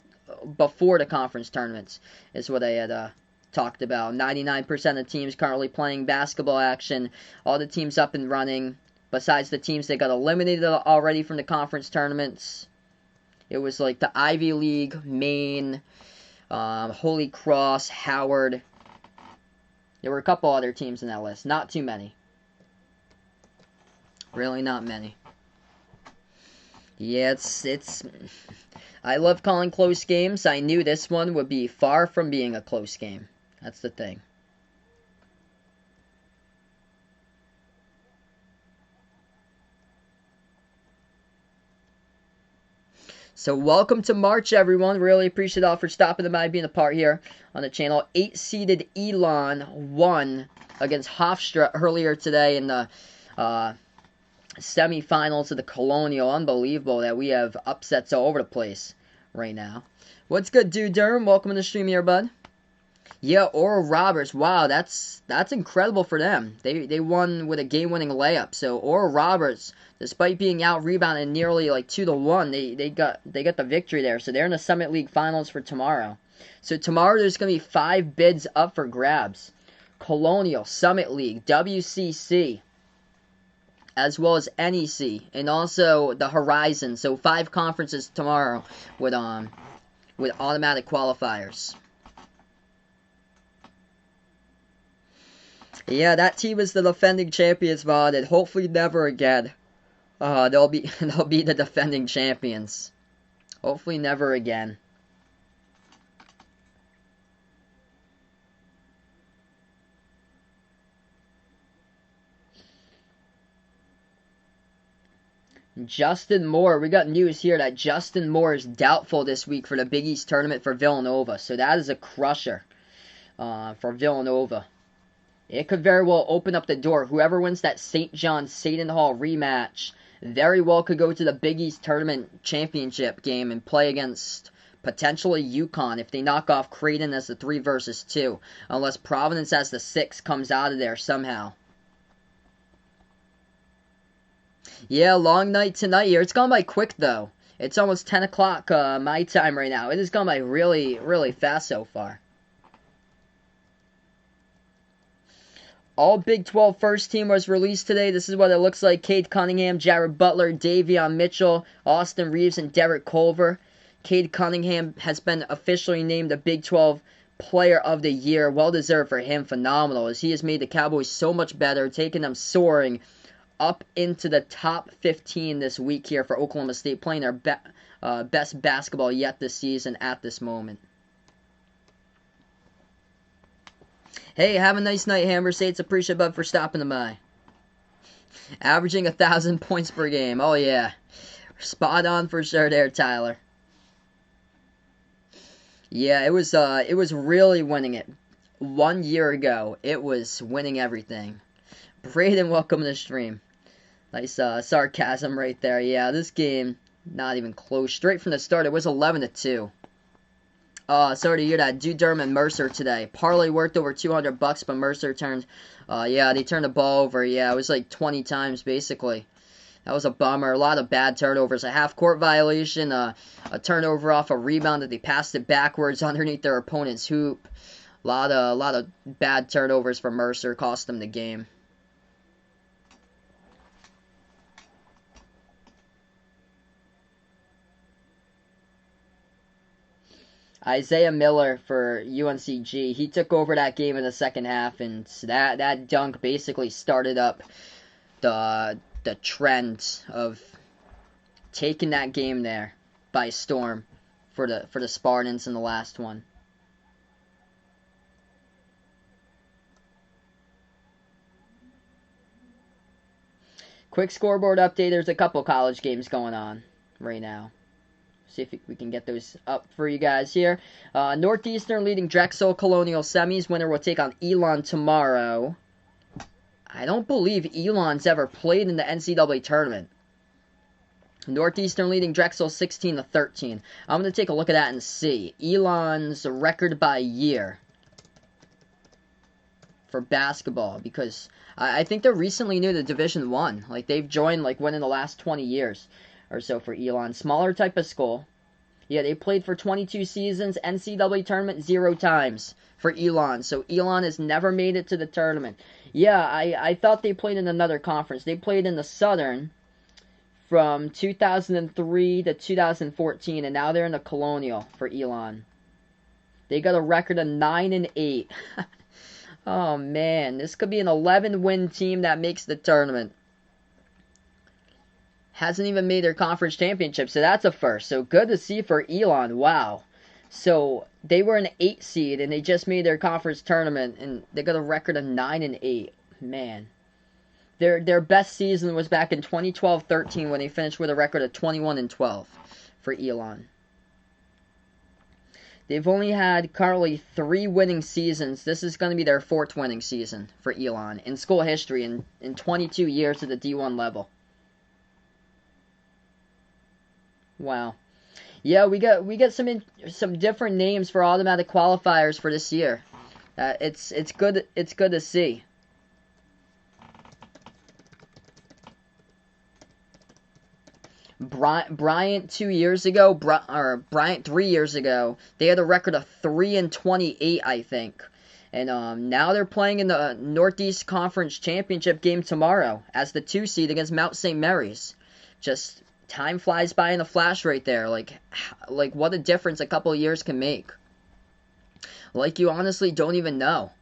before the conference tournaments is what I had talked about. 99% of teams currently playing basketball action. All the teams up and running. Besides the teams that got eliminated already from the conference tournaments. It was like the Ivy League, Maine, Holy Cross, Howard. There were a couple other teams in that list. Not too many. Really not many. Yeah, it's I love calling close games. I knew this one would be far from being a close game. That's the thing. So welcome to March, everyone. Really appreciate all for stopping by, being a part here on the channel. 8-seeded Elon won against Hofstra earlier today in the semifinals of the Colonial. Unbelievable that we have upsets all over the place right now. What's good, Dude Durham? Welcome to the stream here, bud. Yeah, Oral Roberts. Wow, that's incredible for them. They won with a game-winning layup. So Oral Roberts, despite being out-rebounded nearly like 2-1, they got the victory there. So they're in the Summit League Finals for tomorrow. So tomorrow there's going to be 5 bids up for grabs. Colonial, Summit League, WCC, as well as NEC, and also the Horizon. So 5 conferences tomorrow with automatic qualifiers. Yeah, that team is the defending champions, Vaughn, and hopefully never again. They'll be the defending champions. Hopefully never again. Justin Moore, we got news here that Justin Moore is doubtful this week for the Big East tournament for Villanova. So that is a crusher for Villanova. It could very well open up the door. Whoever wins that St. John's Seton Hall rematch very well could go to the Big East Tournament Championship game and play against potentially UConn if they knock off Creighton as the 3 versus 2. Unless Providence as the 6 comes out of there somehow. Yeah, long night tonight here. It's gone by quick, though. It's almost 10 o'clock my time right now. It has gone by really, really fast so far. All Big 12 first team was released today. This is what it looks like. Cade Cunningham, Jared Butler, Davion Mitchell, Austin Reeves, and Derek Culver. Cade Cunningham has been officially named the Big 12 Player of the Year. Well deserved for him. Phenomenal, as he has made the Cowboys so much better, taking them soaring up into the top 15 this week here for Oklahoma State, playing their best basketball yet this season at this moment. Hey, have a nice night, Hammer States. Appreciate Bub for stopping by. Averaging 1,000 points per game. Oh, yeah. Spot on for sure there, Tyler. Yeah, it was really winning it. 1 year ago, it was winning everything. Braden, welcome to the stream. Nice sarcasm right there. Yeah, this game, not even close. Straight from the start, it was 11-2. Sorry to hear that. Dude Durham and Mercer today. Parlay worked over $200, but Mercer turned, they turned the ball over. Yeah, it was like 20 times, basically. That was a bummer. A lot of bad turnovers. A half-court violation, a turnover off a rebound that they passed it backwards underneath their opponent's hoop. A lot of bad turnovers for Mercer. Cost them the game. Isaiah Miller for UNCG, he took over that game in the second half, and that dunk basically started up the trend of taking that game there by storm for the Spartans in the last one. quick scoreboard update. There's a couple college games going on right now. See if we can get those up for you guys here. Northeastern leading Drexel Colonial semis. Winner will take on Elon tomorrow. I don't believe Elon's ever played in the NCAA tournament. Northeastern leading Drexel 16-13. I'm going to take a look at that and see. Elon's record by year for basketball, because I think they're recently new to Division I. Like, they've joined, like, within the last 20 years or so for Elon. Smaller type of school. Yeah, they played for 22 seasons. NCAA tournament 0 times for Elon. So Elon has never made it to the tournament. Yeah, I thought they played in another conference. They played in the Southern from 2003 to 2014, and now they're in the Colonial for Elon. They got a record of 9-8. Oh man, this could be an 11-win team that makes the tournament. Hasn't even made their conference championship, so that's a first. So good to see for Elon. Wow. So they were an 8 seed, and they just made their conference tournament, and they got a record of 9-8. Man. Their best season was back in 2012-13 when they finished with a record of 21-12 for Elon. They've only had currently 3 winning seasons. This is going to be their 4th winning season for Elon in school history in 22 years at the D1 level. Wow. Yeah, we got some different names for automatic qualifiers for this year. It's good to see. Bryant 2 years ago, Bryant 3 years ago, they had a record of 3-28, I think. And now they're playing in the Northeast Conference Championship game tomorrow as the 2 seed against Mount St. Mary's. Just time flies by in a flash right there. Like what a difference a couple of years can make. Like, you honestly don't even know.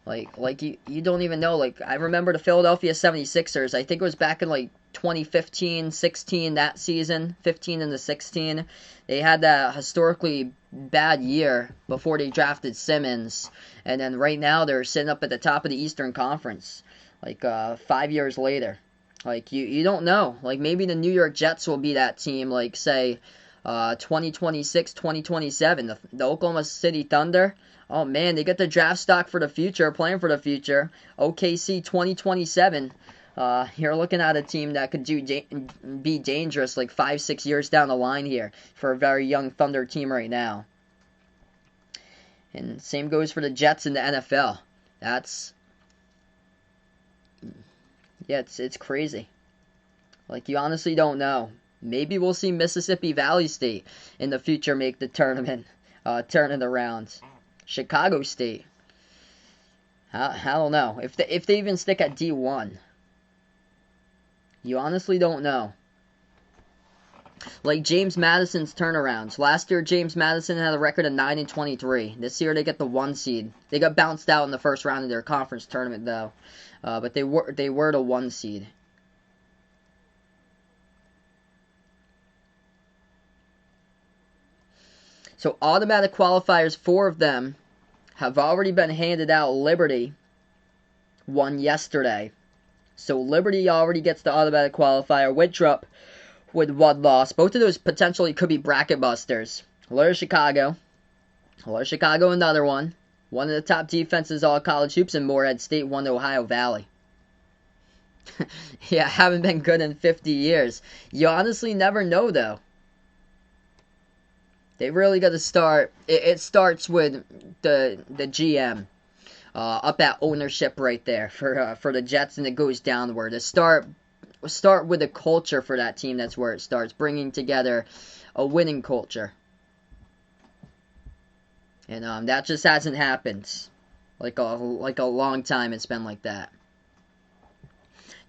Like you don't even know. Like, I remember the Philadelphia 76ers. I think it was back in, like, 2015, 16, that season. 15 and the 16. They had that historically bad year before they drafted Simmons. And then right now they're sitting up at the top of the Eastern Conference. Like, 5 years later. Like, you don't know. Like, maybe the New York Jets will be that team, like, say, 2026, 2027. The Oklahoma City Thunder. Oh, man, they get the draft stock for the future, playing for the future. OKC 2027. You're looking at a team that could be dangerous like 5-6 years down the line here for a very young Thunder team right now. And same goes for the Jets in the NFL. Yeah, it's crazy. Like, you honestly don't know. Maybe we'll see Mississippi Valley State in the future make the tournament, turn it around. Chicago State. I don't know. If they even stick at D1. You honestly don't know. Like James Madison's turnarounds. Last year, James Madison had a record of 9-23. This year, they get the 1 seed. They got bounced out in the first round of their conference tournament, though. But they were the 1 seed. So automatic qualifiers, 4 of them have already been handed out. Liberty won yesterday. So Liberty already gets the automatic qualifier. Winthrop with 1 loss. Both of those potentially could be bracket busters. Loyola Chicago, another one. One of the top defenses all college hoops, and Morehead State won to Ohio Valley. Yeah, haven't been good in 50 years. You honestly never know, though. They really got to start. It starts with the GM up at ownership right there for the Jets, and it goes downward. To start with a culture for that team. That's where it starts, bringing together a winning culture. And that just hasn't happened. Like a long time it's been like that.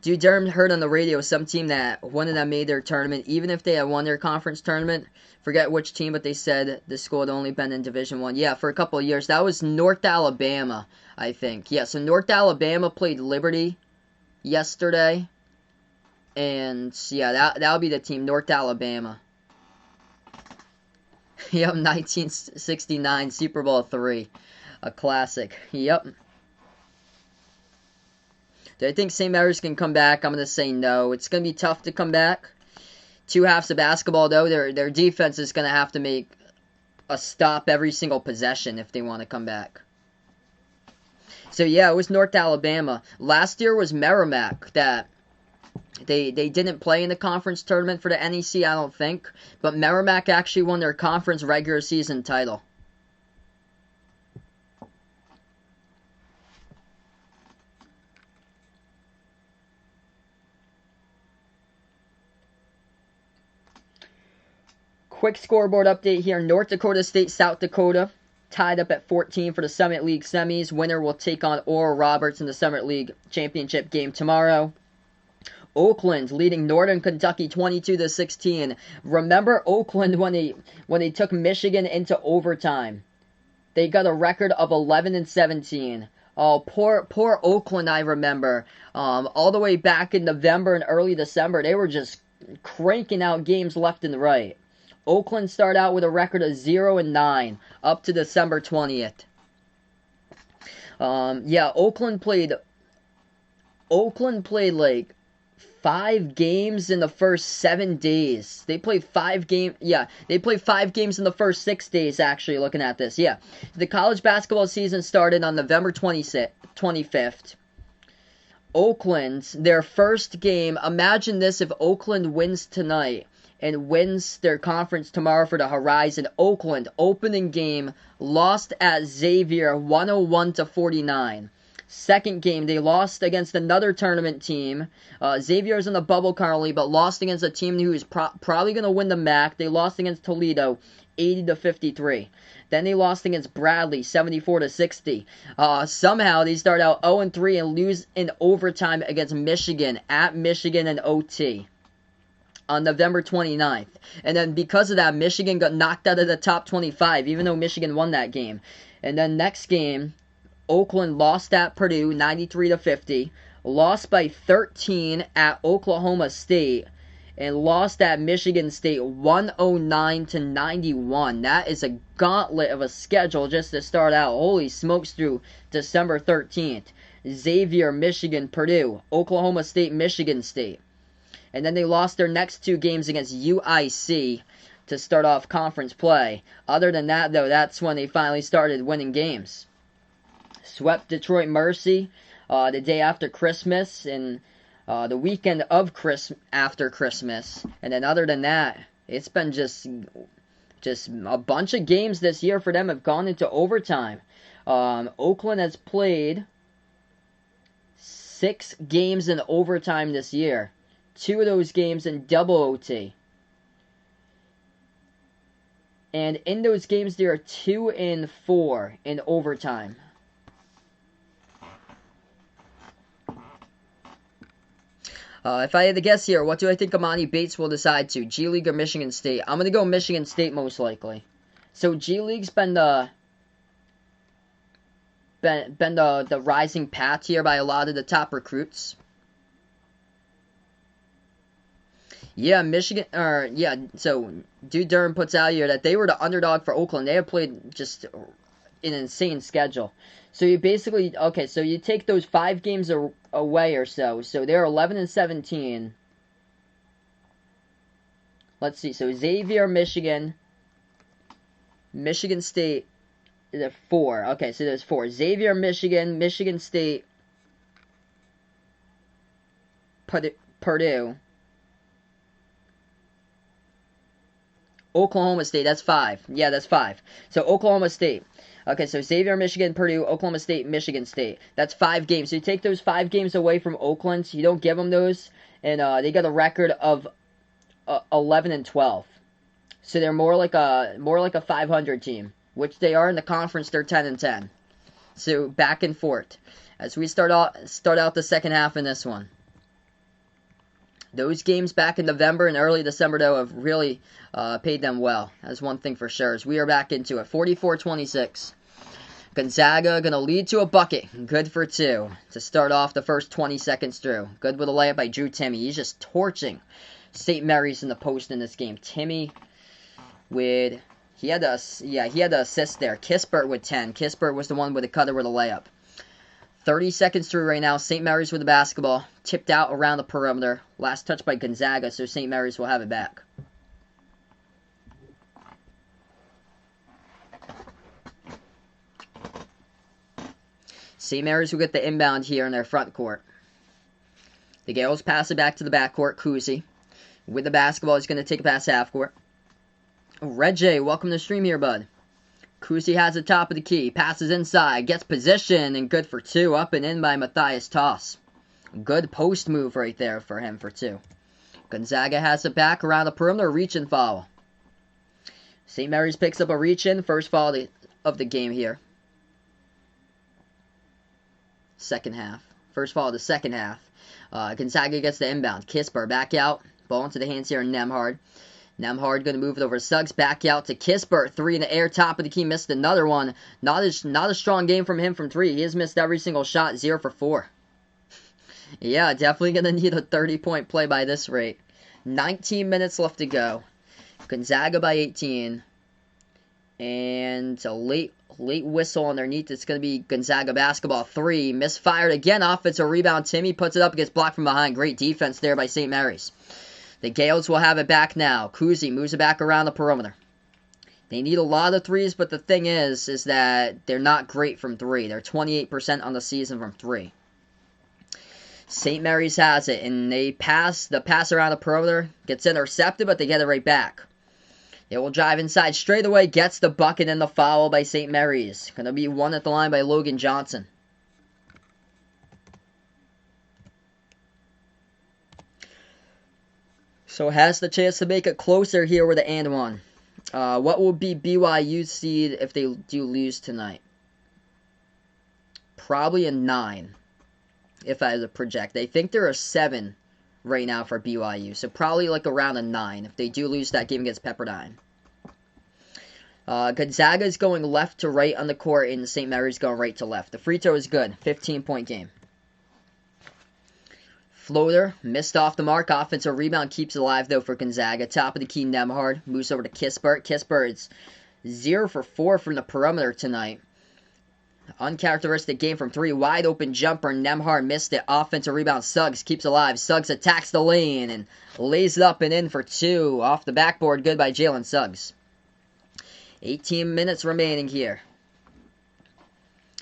Dude, Durham heard on the radio some team that one of them made their tournament, even if they had won their conference tournament. Forget which team, but they said the school had only been in Division I. Yeah, for a couple of years. That was North Alabama, I think. Yeah, so North Alabama played Liberty yesterday. And, yeah, that'll be the team, North Alabama. Yep, 1969, Super Bowl III. A classic. Yep. Do I think St. Mary's can come back? I'm going to say no. It's going to be tough to come back. Two halves of basketball, though. Their defense is going to have to make a stop every single possession if they want to come back. So, yeah, it was North Alabama. Last year was Merrimack that they didn't play in the conference tournament for the NEC, I don't think. But Merrimack actually won their conference regular season title. Quick scoreboard update here. North Dakota State, South Dakota, tied up at 14 for the Summit League semis. Winner will take on Oral Roberts in the Summit League championship game tomorrow. Oakland leading Northern Kentucky 22-16. Remember Oakland when they took Michigan into overtime? They got a record of 11-17. Oh, poor Oakland, I remember. All the way back in November and early December, they were just cranking out games left and right. Oakland started out with a record of 0-9 up to December 20th. Yeah, Oakland played like 5 games in the first 7 days. They played 5 games. Yeah, they played 5 games in the first 6 days, actually, looking at this. Yeah, the college basketball season started on November 25th. Oakland, their first game. Imagine this if Oakland wins tonight and wins their conference tomorrow for the Horizon. Oakland, opening game, lost at Xavier 101-49. Second game, they lost against another tournament team. Xavier's in the bubble currently, but lost against a team who is probably going to win the MAC. They lost against Toledo 80-53. Then they lost against Bradley 74-60. Somehow they start out 0-3 and lose in overtime against Michigan at Michigan and OT on November 29th. And then because of that, Michigan got knocked out of the top 25, even though Michigan won that game. And then next game, Oakland lost at Purdue 93-50, lost by 13 at Oklahoma State, and lost at Michigan State 109-91. That is a gauntlet of a schedule just to start out. Holy smokes, through December 13th. Xavier, Michigan, Purdue, Oklahoma State, Michigan State. And then they lost their next 2 games against UIC to start off conference play. Other than that, though, that's when they finally started winning games. Swept Detroit Mercy the day after Christmas and the weekend of after Christmas. And then other than that, it's been just a bunch of games this year for them have gone into overtime. Oakland has played 6 games in overtime this year. 2 of those games in double OT. And in those games, they are 2-4 in overtime. If I had to guess here, what do I think Amani Bates will decide to? G League or Michigan State? I'm going to go Michigan State most likely. So G League's been the rising path here by a lot of the top recruits. Yeah, so Dude Durham puts out here that they were the underdog for Oakland. They have played just an insane schedule. So you basically, okay, so you take those 5 games away or so. So they're 11-17. Let's see, so Xavier, Michigan State, is it 4? Okay, so there's 4. Xavier, Michigan State, Purdue. Oklahoma State, that's 5. Yeah, that's 5. So Oklahoma State. Okay, so Xavier, Michigan, Purdue, Oklahoma State, Michigan State. That's 5 games. So you take those 5 games away from Oakland, so you don't give them those, and they got a record of 11-12. So they're more like a 500 team, which they are in the conference. They're 10-10. So back and forth as we start out the second half in this one. Those games back in November and early December, though, have really paid them well. That's one thing for sure. As we are back into it. 44-26. Gonzaga going to lead to a bucket. Good for 2 to start off the first 20 seconds through. Good with a layup by Drew Timme. He's just torching St. Mary's in the post in this game. Timme with... He had the assist there. Kispert with 10. Kispert was the one with the cutter with a layup. 30 seconds through right now. St. Mary's with the basketball. Tipped out around the perimeter. Last touch by Gonzaga, so St. Mary's will have it back. St. Mary's will get the inbound here in their front court. The Gaels pass it back to the backcourt. Kuzi with the basketball. He's going to take it past half court. Red J, welcome to the stream here, bud. Kuzi has the top of the key. Passes inside. Gets position and good for two. Up and in by Matthias Toss. Good post move right there for him for two. Gonzaga has it back around the perimeter. Reach and foul. St. Mary's picks up a reach in. First foul of the game here. Second half. First foul of the second half. Gonzaga gets the inbound. Kisper back out. Ball into the hands here of Nemhard. Nemhard going to move it over Suggs. Back out to Kisper. Three in the air. Top of the key. Missed another one. Not a strong game from him from three. He has missed every single shot. 0 for 4. Yeah, definitely going to need a 30-point play by this rate. 19 minutes left to go. Gonzaga by 18. And a late whistle underneath. It's going to be Gonzaga basketball. 3. Misfired again. Offensive rebound. Timmy puts it up. Gets blocked from behind. Great defense there by St. Mary's. The Gaels will have it back now. Kuzi moves it back around the perimeter. They need a lot of threes, but the thing is that they're not great from 3. They're 28% on the season from 3. St. Mary's has it, and the pass around the perimeter gets intercepted, but they get it right back. They will drive inside straight away, gets the bucket and the foul by St. Mary's. Going to be one at the line by Logan Johnson. So has the chance to make it closer here with the and one. What will be BYU's seed if they do lose tonight? Probably a 9, if I had to project. They think they're a 7 right now for BYU. So probably like around a 9 if they do lose that game against Pepperdine. Gonzaga is going left to right on the court, and St. Mary's going right to left. The free throw is good. 15-point game. Floater, missed off the mark. Offensive rebound keeps it alive, though, for Gonzaga. Top of the key, Nemhard. Moves over to Kispert. Kispert is 0 for 4 from the perimeter tonight. Uncharacteristic game from 3. Wide open jumper. Nemhard missed it. Offensive rebound. Suggs keeps alive. Suggs attacks the lane and lays it up and in for 2. Off the backboard. Good by Jalen Suggs. 18 minutes remaining here.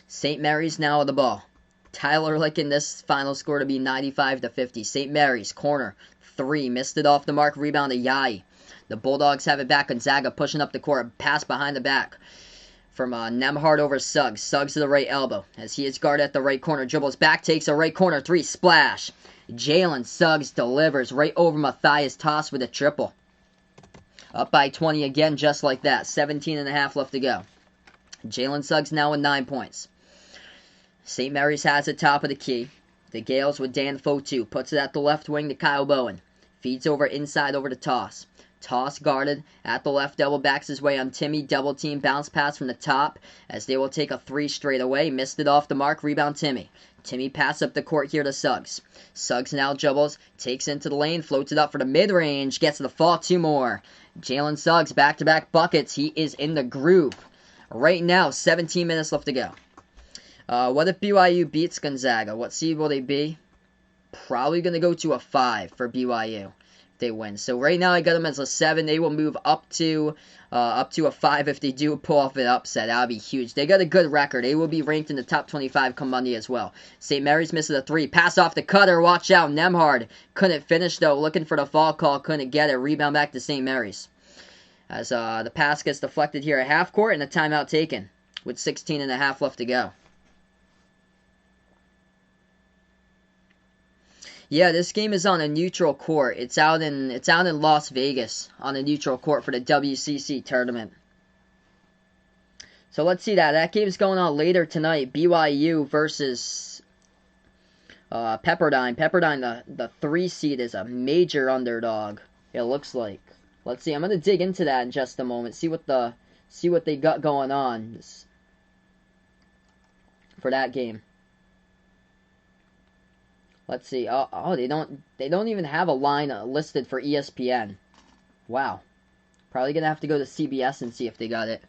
St. Mary's now with the ball. Tyler liking this final score to be 95-50. St. Mary's, corner, 3. Missed it off the mark. Rebound to Yai. The Bulldogs have it back. Gonzaga pushing up the court. Pass behind the back from Nemhard over Suggs. Suggs to the right elbow as he is guarded at the right corner. Dribbles back, takes a right corner. 3, splash. Jalen Suggs delivers right over Matthias Toss with a triple. Up by 20 again, just like that. 17.5 left to go. Jalen Suggs now with 9 points. St. Mary's has it top of the key. The Gaels with Dan Fotu. Puts it at the left wing to Kyle Bowen. Feeds over inside over to Toss. Toss guarded at the left. Double backs his way on Timmy. Double team bounce pass from the top as they will take a 3 straight away. Missed it off the mark. Rebound Timmy. Timmy pass up the court here to Suggs. Suggs now dribbles. Takes into the lane. Floats it up for the mid-range. Gets the fall. 2 more. Jalen Suggs back-to-back buckets. He is in the groove. Right now, 17 minutes left to go. What if BYU beats Gonzaga? What seed will they be? Probably going to go to a 5 for BYU if they win. So right now I got them as a 7. They will move up to a 5 if they do pull off an upset. That would be huge. They got a good record. They will be ranked in the top 25 come Monday as well. St. Mary's misses a 3. Pass off the cutter. Watch out. Nemhard couldn't finish though. Looking for the fall call. Couldn't get it. Rebound back to St. Mary's. As the pass gets deflected here at half court and a timeout taken with 16.5 left to go. Yeah, this game is on a neutral court. It's out in Las Vegas on a neutral court for the WCC tournament. So let's see that. That game's going on later tonight. BYU versus Pepperdine. Pepperdine, the 3 seed, is a major underdog. It looks like. Let's see. I'm gonna dig into that in just a moment. See what they got going on for that game. Let's see. Oh, they don't even have a line listed for ESPN. Wow. Probably gonna have to go to CBS and see if they got it.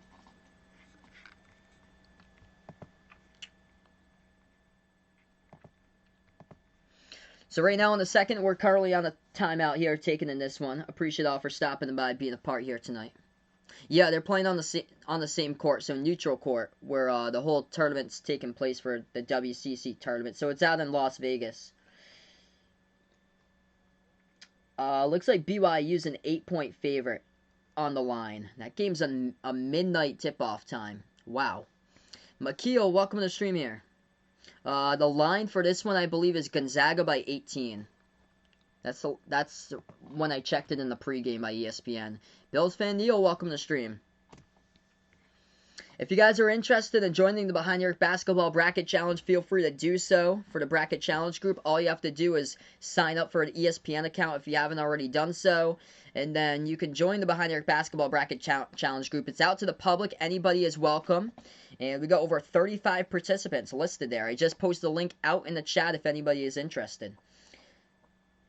So right now in the second, we're currently on a timeout here, taking in this one. Appreciate all for stopping by, being a part here tonight. Yeah, they're playing on the same court, so neutral court, where the whole tournament's taking place for the WCC tournament. So it's out in Las Vegas. Looks like BYU's an 8-point favorite on the line. That game's a midnight tip-off time. Wow. Makil, welcome to the stream here. The line for this one, I believe, is Gonzaga by 18. That's when I checked it in the pregame by ESPN. Bills fan Neil, welcome to the stream. If you guys are interested in joining the Behind the Arc Basketball Bracket Challenge, feel free to do so for the Bracket Challenge group. All you have to do is sign up for an ESPN account if you haven't already done so. And then you can join the Behind the Arc Basketball Bracket Challenge group. It's out to the public. Anybody is welcome. And we got over 35 participants listed there. I just posted a link out in the chat if anybody is interested.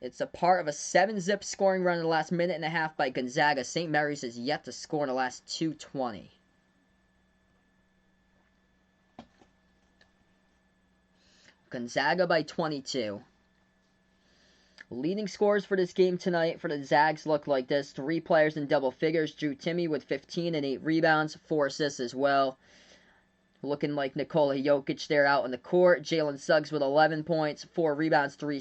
It's a part of a 7-zip scoring run in the last minute and a half by Gonzaga. St. Mary's is yet to score in the last 2:20. Gonzaga by 22. Leading scores for this game tonight for the Zags look like this. 3 players in double figures. Drew Timme with 15 and 8 rebounds. 4 assists as well. Looking like Nikola Jokic there out on the court. Jalen Suggs with 11 points. 4 rebounds, 3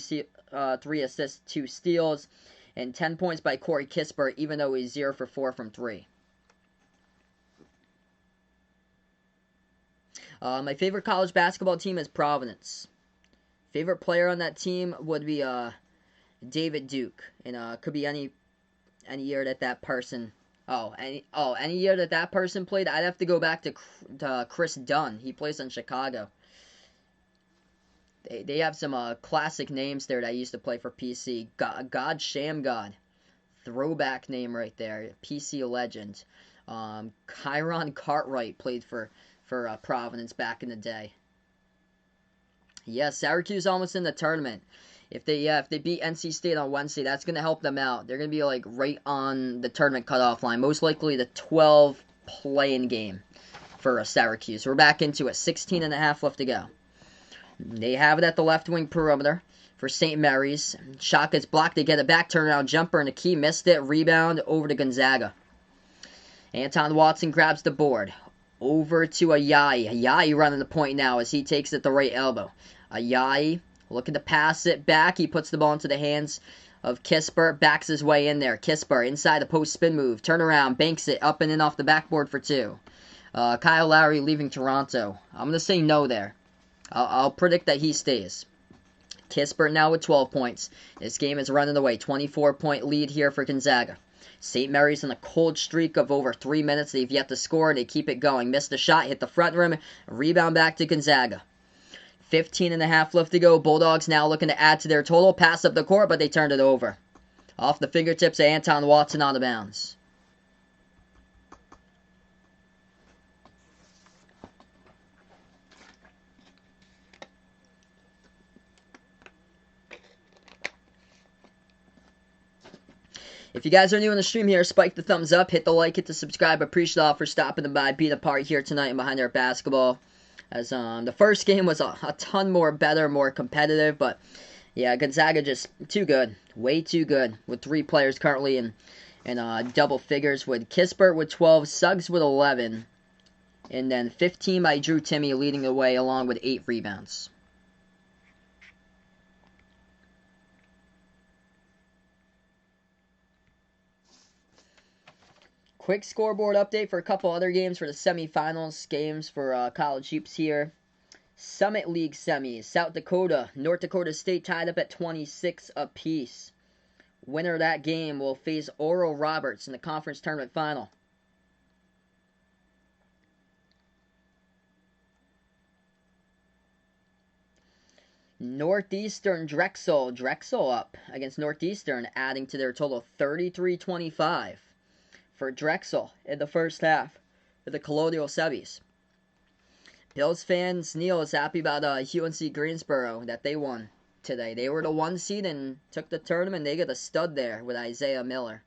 assists, 2 steals. And 10 points by Corey Kispert, even though he's 0 for 4 from 3. My favorite college basketball team is Providence. Favorite player on that team would be David Duke, and could be any year that person. Any year that person played. I'd have to go back to Chris Dunn. He plays in Chicago. They have some classic names there that used to play for PC. God Shamgod, throwback name right there. PC legend. Kyron Cartwright played for Providence back in the day. Yes, Syracuse almost in the tournament. If they beat NC State on Wednesday, that's going to help them out. They're going to be like right on the tournament cutoff line. Most likely the 12 play-in game for Syracuse. We're back into it. 16 and a half left to go. They have it at the left wing perimeter for St. Mary's. Shot gets blocked. They get it back. Turnaround jumper and the key. Missed it. Rebound over to Gonzaga. Anton Watson grabs the board. Over to Ayayi. Ayayi running the point now as he takes it the right elbow. Ayayi looking to pass it back. He puts the ball into the hands of Kispert. Backs his way in there. Kispert inside the post spin move. Turn around. Banks it up and in off the backboard for 2. Kyle Lowry leaving Toronto. I'm going to say no there. I'll predict that he stays. Kispert now with 12 points. This game is running away. 24-point lead here for Gonzaga. St. Mary's in a cold streak of over 3 minutes. They've yet to score. They keep it going. Missed a shot. Hit the front rim. Rebound back to Gonzaga. 15 and a half left to go. Bulldogs now looking to add to their total. Pass up the court, but they turned it over. Off the fingertips of Anton Watson out of bounds. If you guys are new in the stream here, spike the thumbs up, hit the like, hit the subscribe. Appreciate all for stopping by, being a part here tonight and Behind Our Basketball. As the first game was a ton more better, more competitive, but yeah, Gonzaga just too good, way too good. With 3 players currently in double figures, with Kispert with 12, Suggs with 11, and then 15 by Drew Timme leading the way along with 8 rebounds. Quick scoreboard update for a couple other games for the semifinals games for college hoops here. Summit League semis. South Dakota, North Dakota State tied up at 26 apiece. Winner of that game will face Oral Roberts in the conference tournament final. Northeastern Drexel. Drexel up against Northeastern, adding to their total 33-25. For Drexel in the first half of the Colonial Semis. Bills fans, Neil is happy about UNC Greensboro that they won today. They were the 1 seed and took the tournament. They got a stud there with Isaiah Miller.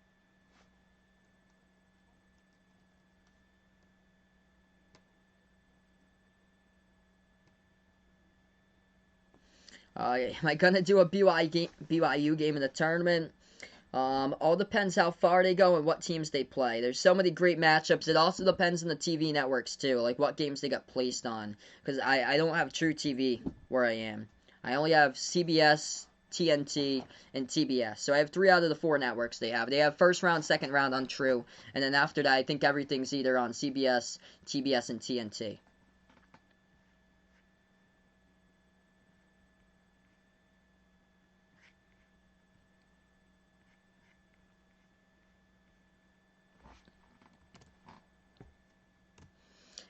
Am I going to do a BYU game in the tournament? All depends how far they go and what teams they play. There's so many great matchups. It also depends on the TV networks, too, like what games they got placed on. Because I don't have True TV where I am. I only have CBS, TNT, and TBS. So I have 3 out of the 4 networks they have. They have first round, second round on True. And then after that, I think everything's either on CBS, TBS, and TNT.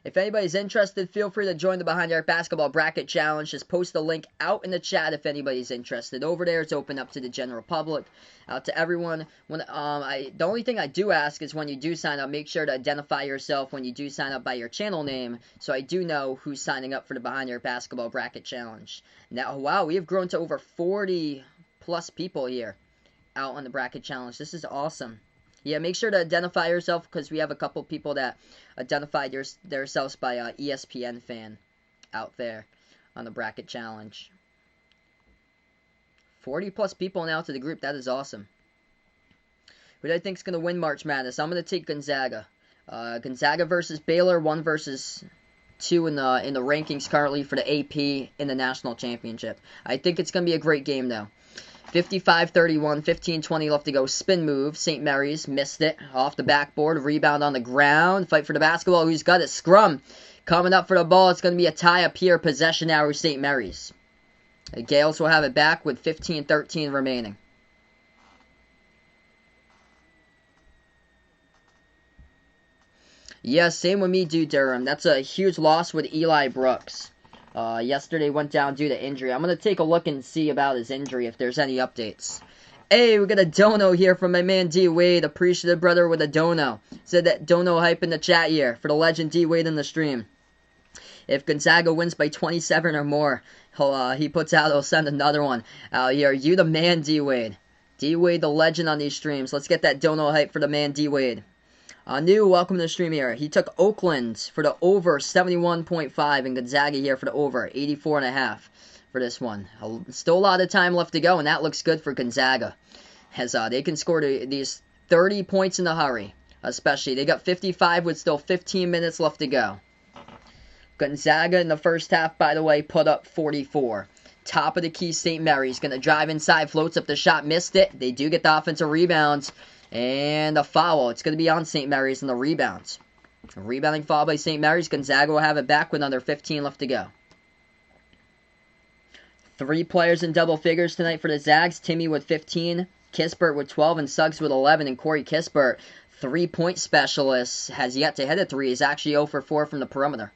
If anybody's interested, feel free to join the Behind the Arc Basketball Bracket Challenge. Just post the link out in the chat if anybody's interested. Over there, it's open up to the general public, out to everyone. The only thing I do ask is when you do sign up, make sure to identify yourself when you do sign up by your channel name, so I do know who's signing up for the Behind the Arc Basketball Bracket Challenge. Now, wow, we have grown to over 40 plus people here out on the Bracket Challenge. This is awesome. Yeah, make sure to identify yourself because we have a couple people that identified themselves by ESPN fan out there on the Bracket Challenge. 40 plus people now to the group. That is awesome. Who do I think is going to win March Madness? I'm going to take Gonzaga. Gonzaga versus Baylor, 1 versus 2 in the rankings currently for the AP in the national championship. I think it's going to be a great game though. 55-31, 15-20 left to go. Spin move. St. Mary's missed it. Off the backboard. Rebound on the ground. Fight for the basketball. Who's got it? Scrum. Coming up for the ball. It's going to be a tie up here. Possession now with St. Mary's. The Gaels will have it back with 15-13 remaining. Yeah, same with me, dude, Durham. That's a huge loss with Eli Brooks. Yesterday went down due to injury. I'm going to take a look and see about his injury if there's any updates. Hey, we got a dono here from my man D. Wade. Appreciative brother with a dono. Said that dono hype in the chat here for the legend D. Wade in the stream. If Gonzaga wins by 27 or more, he'll send another one out here. You the man, D. Wade. D. Wade the legend on these streams. Let's get that dono hype for the man D. Wade. New, welcome to the stream here. He took Oakland for the over 71.5 and Gonzaga here for the over 84.5 for this one. Still a lot of time left to go, and that looks good for Gonzaga. As they can score these 30 points in a hurry, especially. They got 55 with still 15 minutes left to go. Gonzaga in the first half, by the way, put up 44. Top of the key, St. Mary's going to drive inside, floats up the shot, missed it. They do get the offensive rebounds. And a foul. It's going to be on St. Mary's in the rebounds. A rebounding foul by St. Mary's. Gonzaga will have it back with another 15 left to go. 3 players in double figures tonight for the Zags. Timmy with 15, Kispert with 12, and Suggs with 11. And Corey Kispert, 3-point specialist, has yet to hit a 3. He's actually 0 for 4 from the perimeter.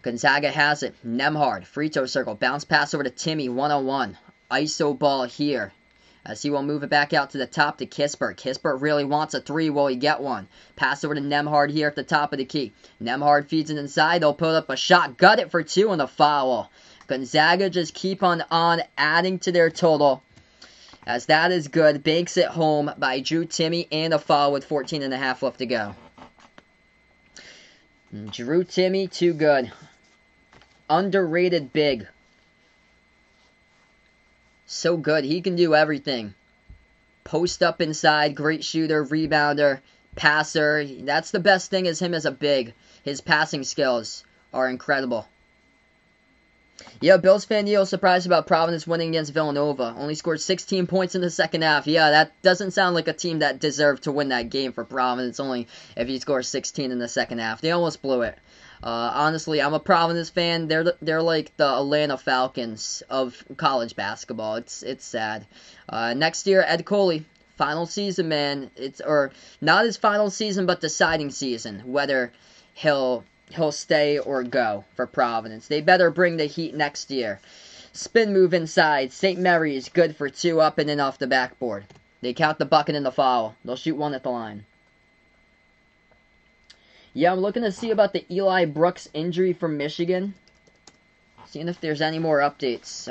Gonzaga has it. Nemhard, free throw circle. Bounce pass over to Timmy, 1-on-1. ISO ball here. As he will move it back out to the top to Kispert. Kispert really wants a 3. Will he get one? Pass over to Nemhard here at the top of the key. Nemhard feeds it inside. They'll put up a shot. Got it for 2 on the foul. Gonzaga just keep on adding to their total. As that is good. Banks it home by Drew Timmy and a foul with 14.5 left to go. Drew Timmy, too good. Underrated big. So good. He can do everything. Post up inside. Great shooter. Rebounder. Passer. That's the best thing is him as a big. His passing skills are incredible. Yeah, Bills fan Neil surprised about Providence winning against Villanova. Only scored 16 points in the second half. Yeah, that doesn't sound like a team that deserved to win that game for Providence. Only if you score 16 in the second half. They almost blew it. Honestly, I'm a Providence fan. They're like the Atlanta Falcons of college basketball. It's sad. Next year, Ed Coley, final season, man. Or not his final season, but deciding season. Whether he'll stay or go for Providence. They better bring the heat next year. Spin move inside. St. Mary's good for 2 up and in off the backboard. They count the bucket and the foul. They'll shoot 1 at the line. Yeah, I'm looking to see about the Eli Brooks injury from Michigan. Seeing if there's any more updates.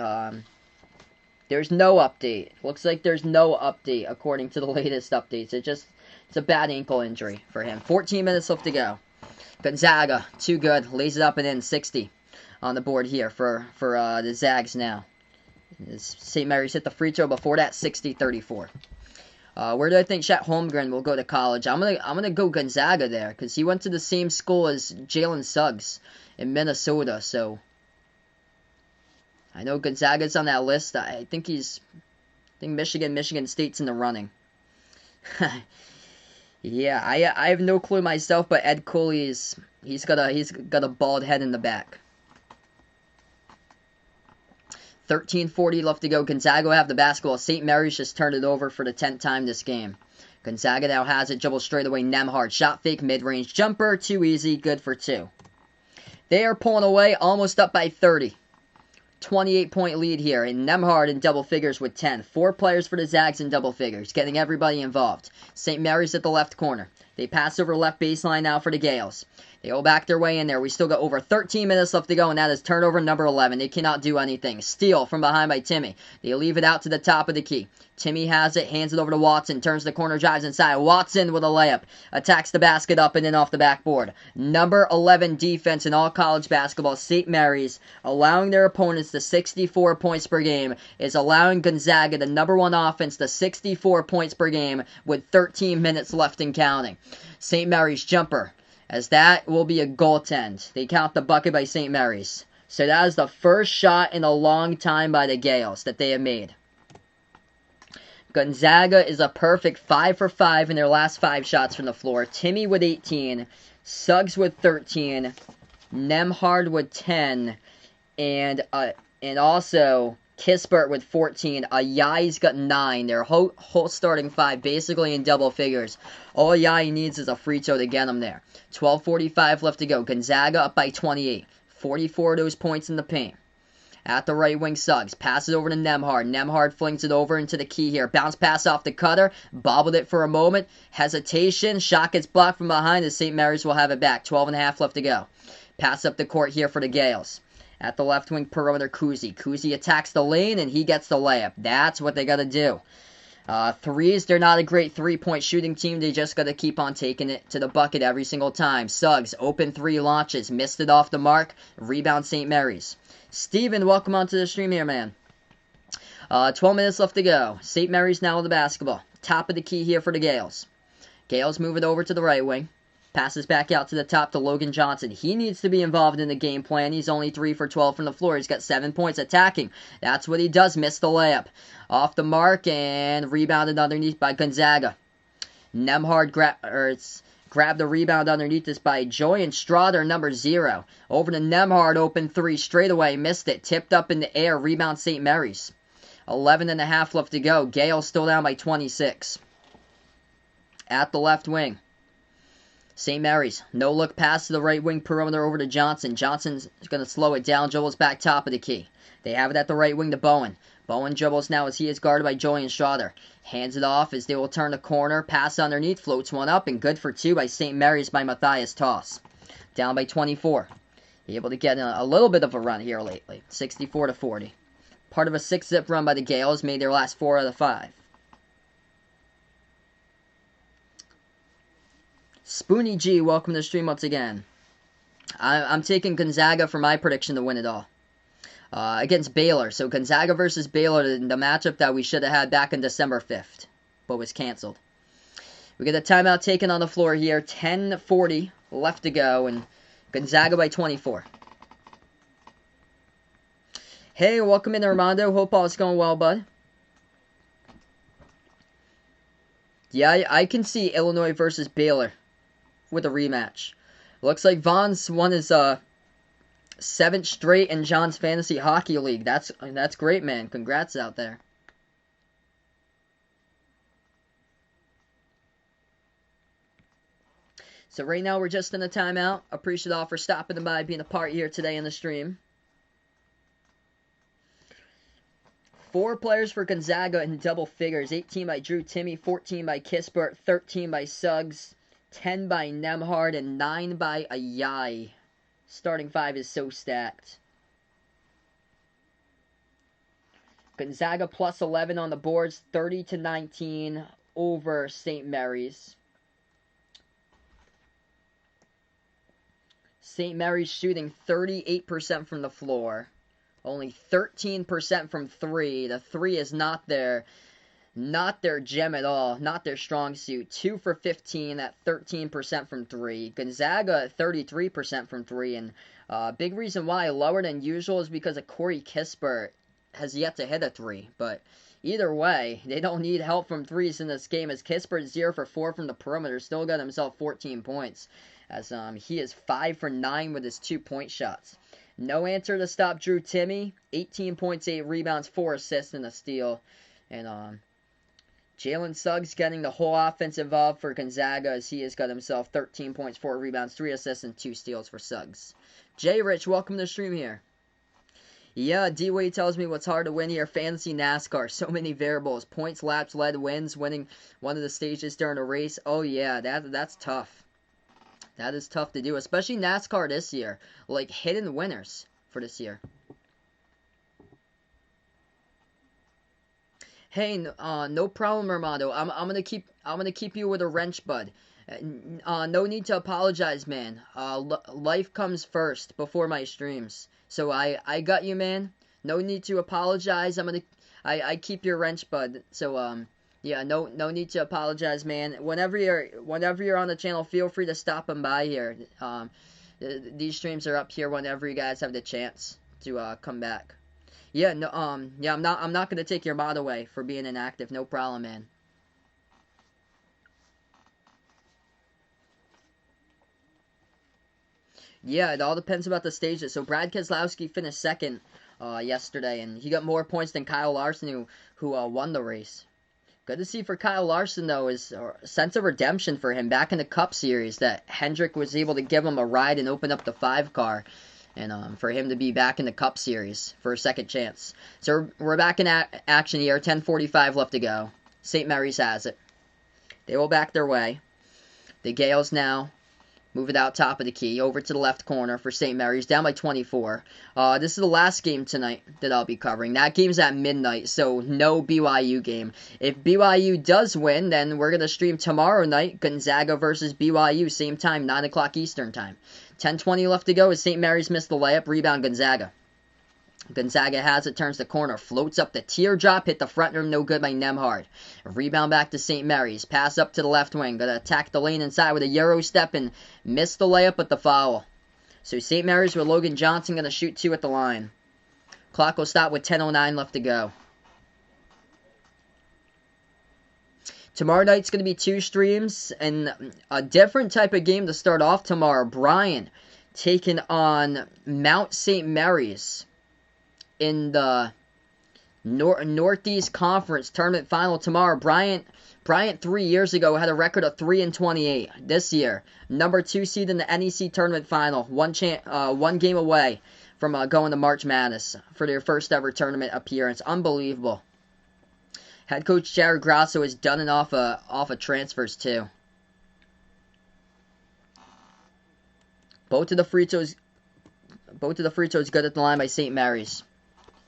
There's no update. Looks like there's no update according to the latest updates. It's a bad ankle injury for him. 14 minutes left to go. Gonzaga, too good. Lays it up and in. 60 on the board here for the Zags now. St. Mary's hit the free throw before that, 60-34. Where do I think Chet Holmgren will go to college? I'm gonna go Gonzaga there, because he went to the same school as Jalen Suggs in Minnesota, so I know Gonzaga's on that list. I think Michigan State's in the running. Yeah, I have no clue myself, but Ed Cooley's he's got a bald head in the back. 13:40 left to go. Gonzaga will have the basketball. St. Mary's just turned it over for the 10th time this game. Gonzaga now has it. Dribble straight away. Nembhard. Shot fake. Mid-range jumper. Too easy. Good for 2. They are pulling away. Almost up by 30. 28-point lead here. And Nembhard in double figures with 10. 4 players for the Zags in double figures. Getting everybody involved. St. Mary's at the left corner. They pass over left baseline now for the Gaels. They go back their way in there. We still got over 13 minutes left to go, and that is turnover number 11. They cannot do anything. Steal from behind by Timmy. They leave it out to the top of the key. Timmy has it, hands it over to Watson, turns the corner, drives inside. Watson with a layup. Attacks the basket up and in off the backboard. Number 11 defense in all college basketball, St. Mary's, allowing their opponents to 64 points per game, is allowing Gonzaga, the number 1 offense, to 64 points per game with 13 minutes left and counting. St. Mary's jumper, as that will be a goaltend. They count the bucket by St. Mary's. So that is the first shot in a long time by the Gaels that they have made. Gonzaga is a perfect 5 for 5 in their last 5 shots from the floor. Timmy with 18, Suggs with 13, Nembhard with 10, and also Kispert with 14. Ayayi's got 9. Their whole starting 5 basically in double figures. All Ayayi needs is a free throw to get them there. 12:45 left to go. Gonzaga up by 28. 44 of those points in the paint. At the right wing, Suggs. Passes over to Nembhard. Nembhard flings it over into the key here. Bounce pass off the cutter. Bobbled it for a moment. Hesitation. Shot gets blocked from behind as St. Mary's will have it back. 12.5 left to go. Pass up the court here for the Gaels. At the left wing perimeter, Kuzi. Kuzi attacks the lane and he gets the layup. That's what they got to do. Threes, they're not a great three-point shooting team. They just got to keep on taking it to the bucket every single time. Suggs, open 3 launches. Missed it off the mark. Rebound St. Mary's. Steven, welcome onto the stream here, man. 12 minutes left to go. St. Mary's now with the basketball. Top of the key here for the Gaels. Gaels move it over to the right wing. Passes back out to the top to Logan Johnson. He needs to be involved in the game plan. He's only 3 for 12 from the floor. He's got 7 points attacking. That's what he does. Missed the layup. Off the mark and rebounded underneath by Gonzaga. Nembhard grabbed the rebound underneath this by Joy and Strother, number 0. Over to Nembhard, open 3 straight away. Missed it. Tipped up in the air. Rebound St. Mary's. 11.5 left to go. Gaels still down by 26. At the left wing. St. Mary's, no-look pass to the right wing perimeter over to Johnson. Johnson's going to slow it down. Dribbles back top of the key. They have it at the right wing to Bowen. Bowen dribbles now as he is guarded by Julian Strother. Hands it off as they will turn the corner. Pass underneath, floats one up, and good for 2 by St. Mary's by Matthias Toss. Down by 24. Able to get a little bit of a run here lately. 64-40. Part of a 6-zip run by the Gaels, made their last 4 out of 5. Spoonie G, welcome to the stream once again. I'm taking Gonzaga for my prediction to win it all. Against Baylor. So Gonzaga versus Baylor, the matchup that we should have had back on December 5th, but was canceled. We get a timeout taken on the floor here. 10:40 left to go, and Gonzaga by 24. Hey, welcome in, Armando. Hope all is going well, bud. Yeah, I can see Illinois versus Baylor with a rematch. Looks like Vaughn's won his 7th straight in John's Fantasy Hockey League. That's great, man. Congrats out there. So right now we're just in a timeout. Appreciate all for stopping by, being a part here today in the stream. 4 players for Gonzaga in double figures. 18 by Drew Timme, 14 by Kispert, 13 by Suggs, 10 by Nembhard, and 9 by Ayayi. Starting 5 is so stacked. Gonzaga plus 11 on the boards, 30-19 over St. Mary's. St. Mary's shooting 38% from the floor. Only 13% from 3. The 3 is not their gem at all, not their strong suit. 2 for 15 at 13% from 3. Gonzaga at 33% from 3, and big reason why lower than usual is because of Corey Kispert has yet to hit a 3. But either way, they don't need help from 3s in this game, as Kispert 0 for 4 from the perimeter, still got himself 14 points, as he is 5 for 9 with his 2-point shots. No answer to stop Drew Timme. 18 points, 8 rebounds, 4 assists, and a steal. And Jalen Suggs getting the whole offense involved for Gonzaga, as he has got himself 13 points, 4 rebounds, 3 assists, and 2 steals for Suggs. Jay Rich, welcome to the stream here. Yeah, D-Wade tells me what's hard to win here. Fantasy NASCAR. So many variables. Points, laps, led, wins, winning one of the stages during a race. Oh, yeah, that's tough. That is tough to do, especially NASCAR this year. Like, hidden winners for this year. Hey, no problem, Armando. I'm gonna keep you with a wrench, bud. No need to apologize, man. Life comes first before my streams. So I got you, man. No need to apologize. I keep your wrench, bud. So yeah, no need to apologize, man. Whenever you're on the channel, feel free to stop and by here. These streams are up here whenever you guys have the chance to come back. Yeah, no, yeah, I'm not gonna take your mod away for being inactive. No problem, man. Yeah, it all depends about the stages. So Brad Keselowski finished second yesterday, and he got more points than Kyle Larson, who won the race. Good to see for Kyle Larson, though, is a sense of redemption for him back in the Cup Series, that Hendrick was able to give him a ride and open up the 5 car. And for him to be back in the Cup Series for a second chance. So we're back in action here. 10:45 left to go. St. Mary's has it. They will back their way. The Gaels now move it out top of the key. Over to the left corner for St. Mary's. Down by 24. This is the last game tonight that I'll be covering. That game's at midnight, so no BYU game. If BYU does win, then we're going to stream tomorrow night. Gonzaga versus BYU. Same time, 9 o'clock Eastern time. 10:20 left to go as St. Mary's missed the layup. Rebound Gonzaga. Gonzaga has it, turns the corner, floats up the teardrop, hit the front rim, no good by Nemhard. Rebound back to St. Mary's. Pass up to the left wing. Gonna attack the lane inside with a Euro step and miss the layup with the foul. So St. Mary's with Logan Johnson gonna shoot 2 at the line. Clock will stop with 10:09 left to go. Tomorrow night's going to be 2 streams, and a different type of game to start off tomorrow. Bryant taking on Mount St. Mary's in the Northeast Conference Tournament Final tomorrow. Bryant 3 years ago had a record of 3-28. This year, number 2 seed in the NEC Tournament Final, one game away from going to March Madness for their first ever tournament appearance. Unbelievable. Head coach Jared Grasso is done and off of transfers too. Both of the free throws good at the line by St. Mary's.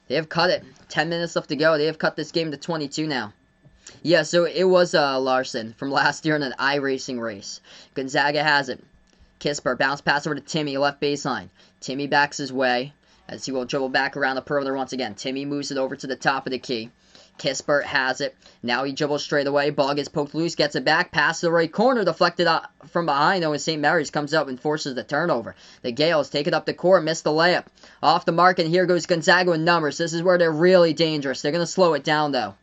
They have cut it. 10 minutes left to go. They have cut this game to 22 now. Yeah, so it was Larson from last year in an iRacing race. Gonzaga has it. Kispert, bounce pass over to Timme, left baseline. Timme backs his way as he will dribble back around the perimeter once again. Timme moves it over to the top of the key. Kispert has it. Now he dribbles straight away. Ball gets poked loose. Gets it back. Pass to the right corner. Deflected out from behind. Though, and St. Mary's comes up and forces the turnover. The Gaels take it up the court. Miss the layup. Off the mark. And here goes Gonzaga with numbers. This is where they're really dangerous. They're going to slow it down, though.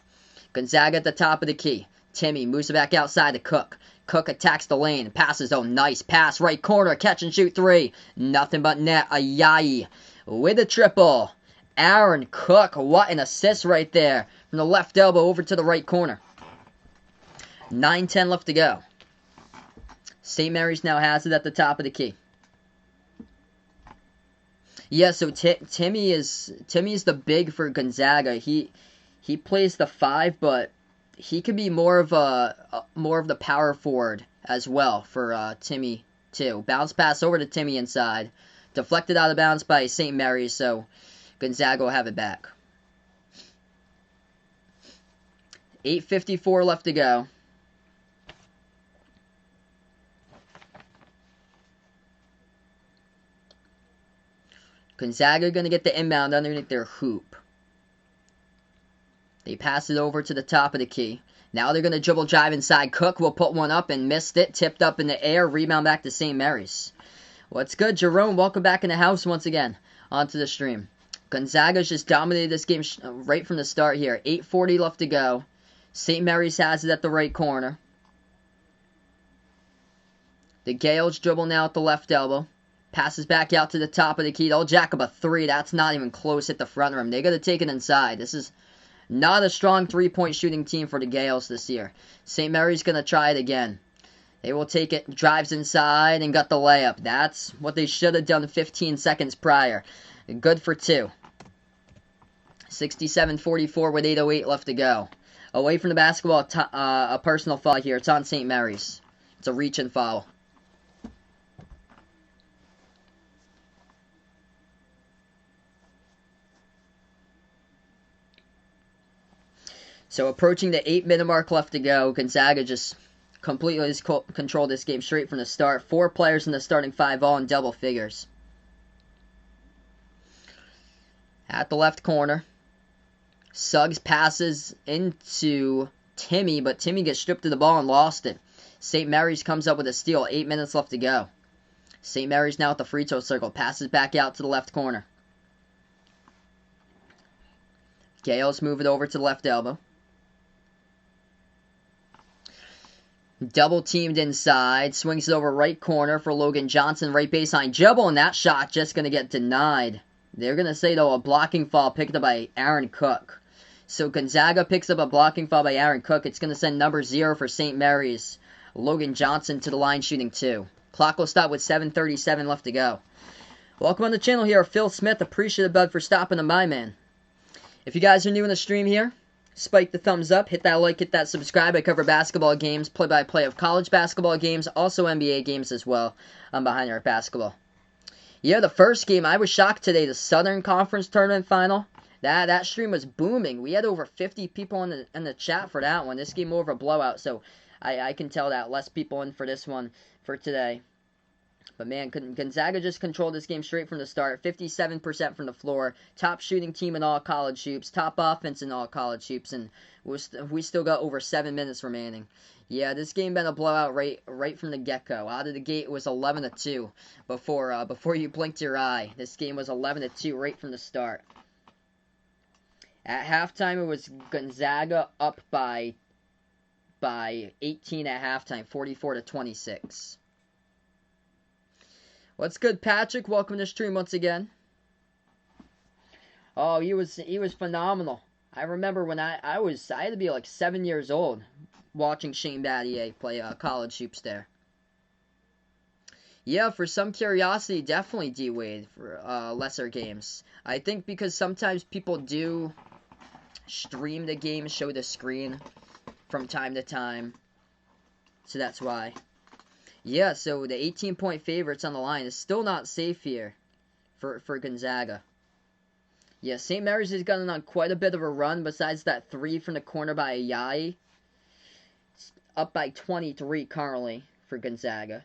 Gonzaga at the top of the key. Timme moves it back outside to Cook. Cook attacks the lane. Passes. Oh, nice pass. Right corner. Catch and shoot 3. Nothing but net. Ayayi with a triple. Aaron Cook. What an assist right there. From the left elbow over to the right corner. 9:10 left to go. St. Mary's now has it at the top of the key. Yeah, so Timme is the big for Gonzaga. He plays the 5, but he could be more of the power forward as well for Timme too. Bounce pass over to Timme inside. Deflected out of bounds by St. Mary's, so Gonzaga will have it back. 8:54 left to go. Gonzaga going to get the inbound underneath their hoop. They pass it over to the top of the key. Now they're going to dribble drive inside. Cook will put one up and missed it. Tipped up in the air. Rebound back to St. Mary's. What's good, Jerome? Welcome back in the house once again onto the stream. Gonzaga's just dominated this game right from the start here. 8:40 left to go. St. Mary's has it at the right corner. The Gaels dribble now at the left elbow. Passes back out to the top of the key. They'll jack up a three. That's not even close at the front rim. They got to take it inside. This is not a strong three-point shooting team for the Gaels this year. St. Mary's going to try it again. They will take it, drives inside, and got the layup. That's what they should have done 15 seconds prior. Good for two. 67-44 with 8:08 left to go. Away from the basketball, a personal foul here. It's on St. Mary's. It's a reach and foul. So approaching the 8-minute mark left to go, Gonzaga just completely controlled this game straight from the start. 4 players in the starting 5 all in double figures. At the left corner, Suggs passes into Timmy, but Timmy gets stripped of the ball and lost it. St. Mary's comes up with a steal. 8 minutes left to go. St. Mary's now at the free throw circle. Passes back out to the left corner. Gaels move it over to the left elbow. Double teamed inside. Swings it over right corner for Logan Johnson. Right baseline dribble, and that shot just going to get denied. They're going to say, though, a blocking foul picked up by Aaron Cook. So Gonzaga picks up a blocking foul by Aaron Cook. It's going to send number 0 for St. Mary's, Logan Johnson, to the line shooting 2. Clock will stop with 7:37 left to go. Welcome on the channel here, Phil Smith. Appreciate bud for stopping to by, man. If you guys are new in the stream here, spike the thumbs up, hit that like, hit that subscribe. I cover basketball games, play-by-play of college basketball games, also NBA games as well. I'm behind Earth Basketball. Yeah, the first game, I was shocked today. The Southern Conference Tournament Final. That stream was booming. We had over 50 people in the chat for that one. This game more of a blowout, so I can tell that less people in for this one for today. But man, Gonzaga just controlled this game straight from the start. 57% from the floor. Top shooting team in all college hoops. Top offense in all college hoops. And we still got over 7 minutes remaining. Yeah, this game been a blowout right from the get-go. Out of the gate, it was 11-2 before you blinked your eye. This game was 11-2 right from the start. At halftime, it was Gonzaga up by 18 at halftime, 44-26. What's good, Patrick? Welcome to the stream once again. Oh, he was phenomenal. I remember when I had to be like 7 years old watching Shane Battier play college hoops there. Yeah, for some curiosity, definitely D-Wade for lesser games. I think because sometimes people do stream the game, show the screen from time to time. So that's why. Yeah, so the 18-point favorites on the line is still not safe here for Gonzaga. Yeah, St. Mary's has gotten on quite a bit of a run besides that 3 from the corner by Ayayi. It's up by 23 currently for Gonzaga.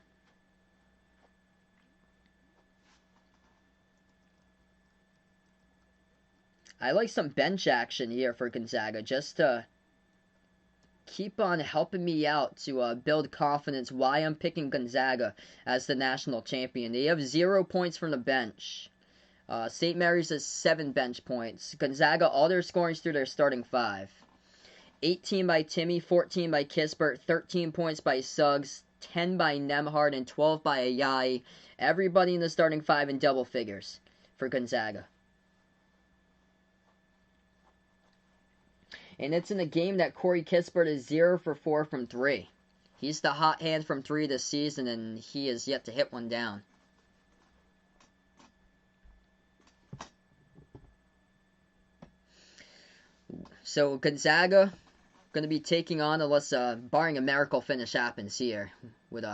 I like some bench action here for Gonzaga just to keep on helping me out to build confidence why I'm picking Gonzaga as the national champion. They have 0 points from the bench. St. Mary's has 7 bench points. Gonzaga, all their scorings through their starting 5. 18 by Timmy, 14 by Kispert, 13 points by Suggs, 10 by Nemhard, and 12 by Ayayi. Everybody in the starting 5 in double figures for Gonzaga. And it's in a game that Corey Kispert is 0 for 4 from 3. He's the hot hand from 3 this season, and he has yet to hit one down. So Gonzaga going to be taking on, unless barring a miracle finish happens here, with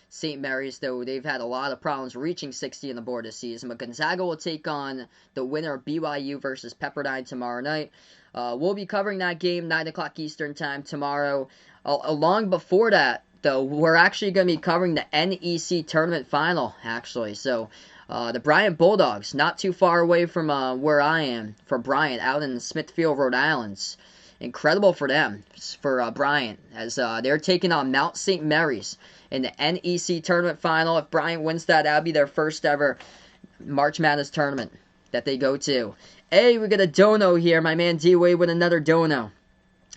St. Mary's, though they've had a lot of problems reaching 60 on the board this season. But Gonzaga will take on the winner of BYU versus Pepperdine tomorrow night. We'll be covering that game 9 o'clock Eastern time tomorrow. Along before that, though, we're actually going to be covering the NEC tournament final, actually. So The Bryant Bulldogs, not too far away from where I am, for Bryant, out in Smithfield, Rhode Island. Incredible for them, for Bryant, as they're taking on Mount St. Mary's in the NEC tournament final. If Bryant wins that, that'll be their first ever March Madness tournament that they go to. Hey, we got a dono here. My man D-Wade with another dono.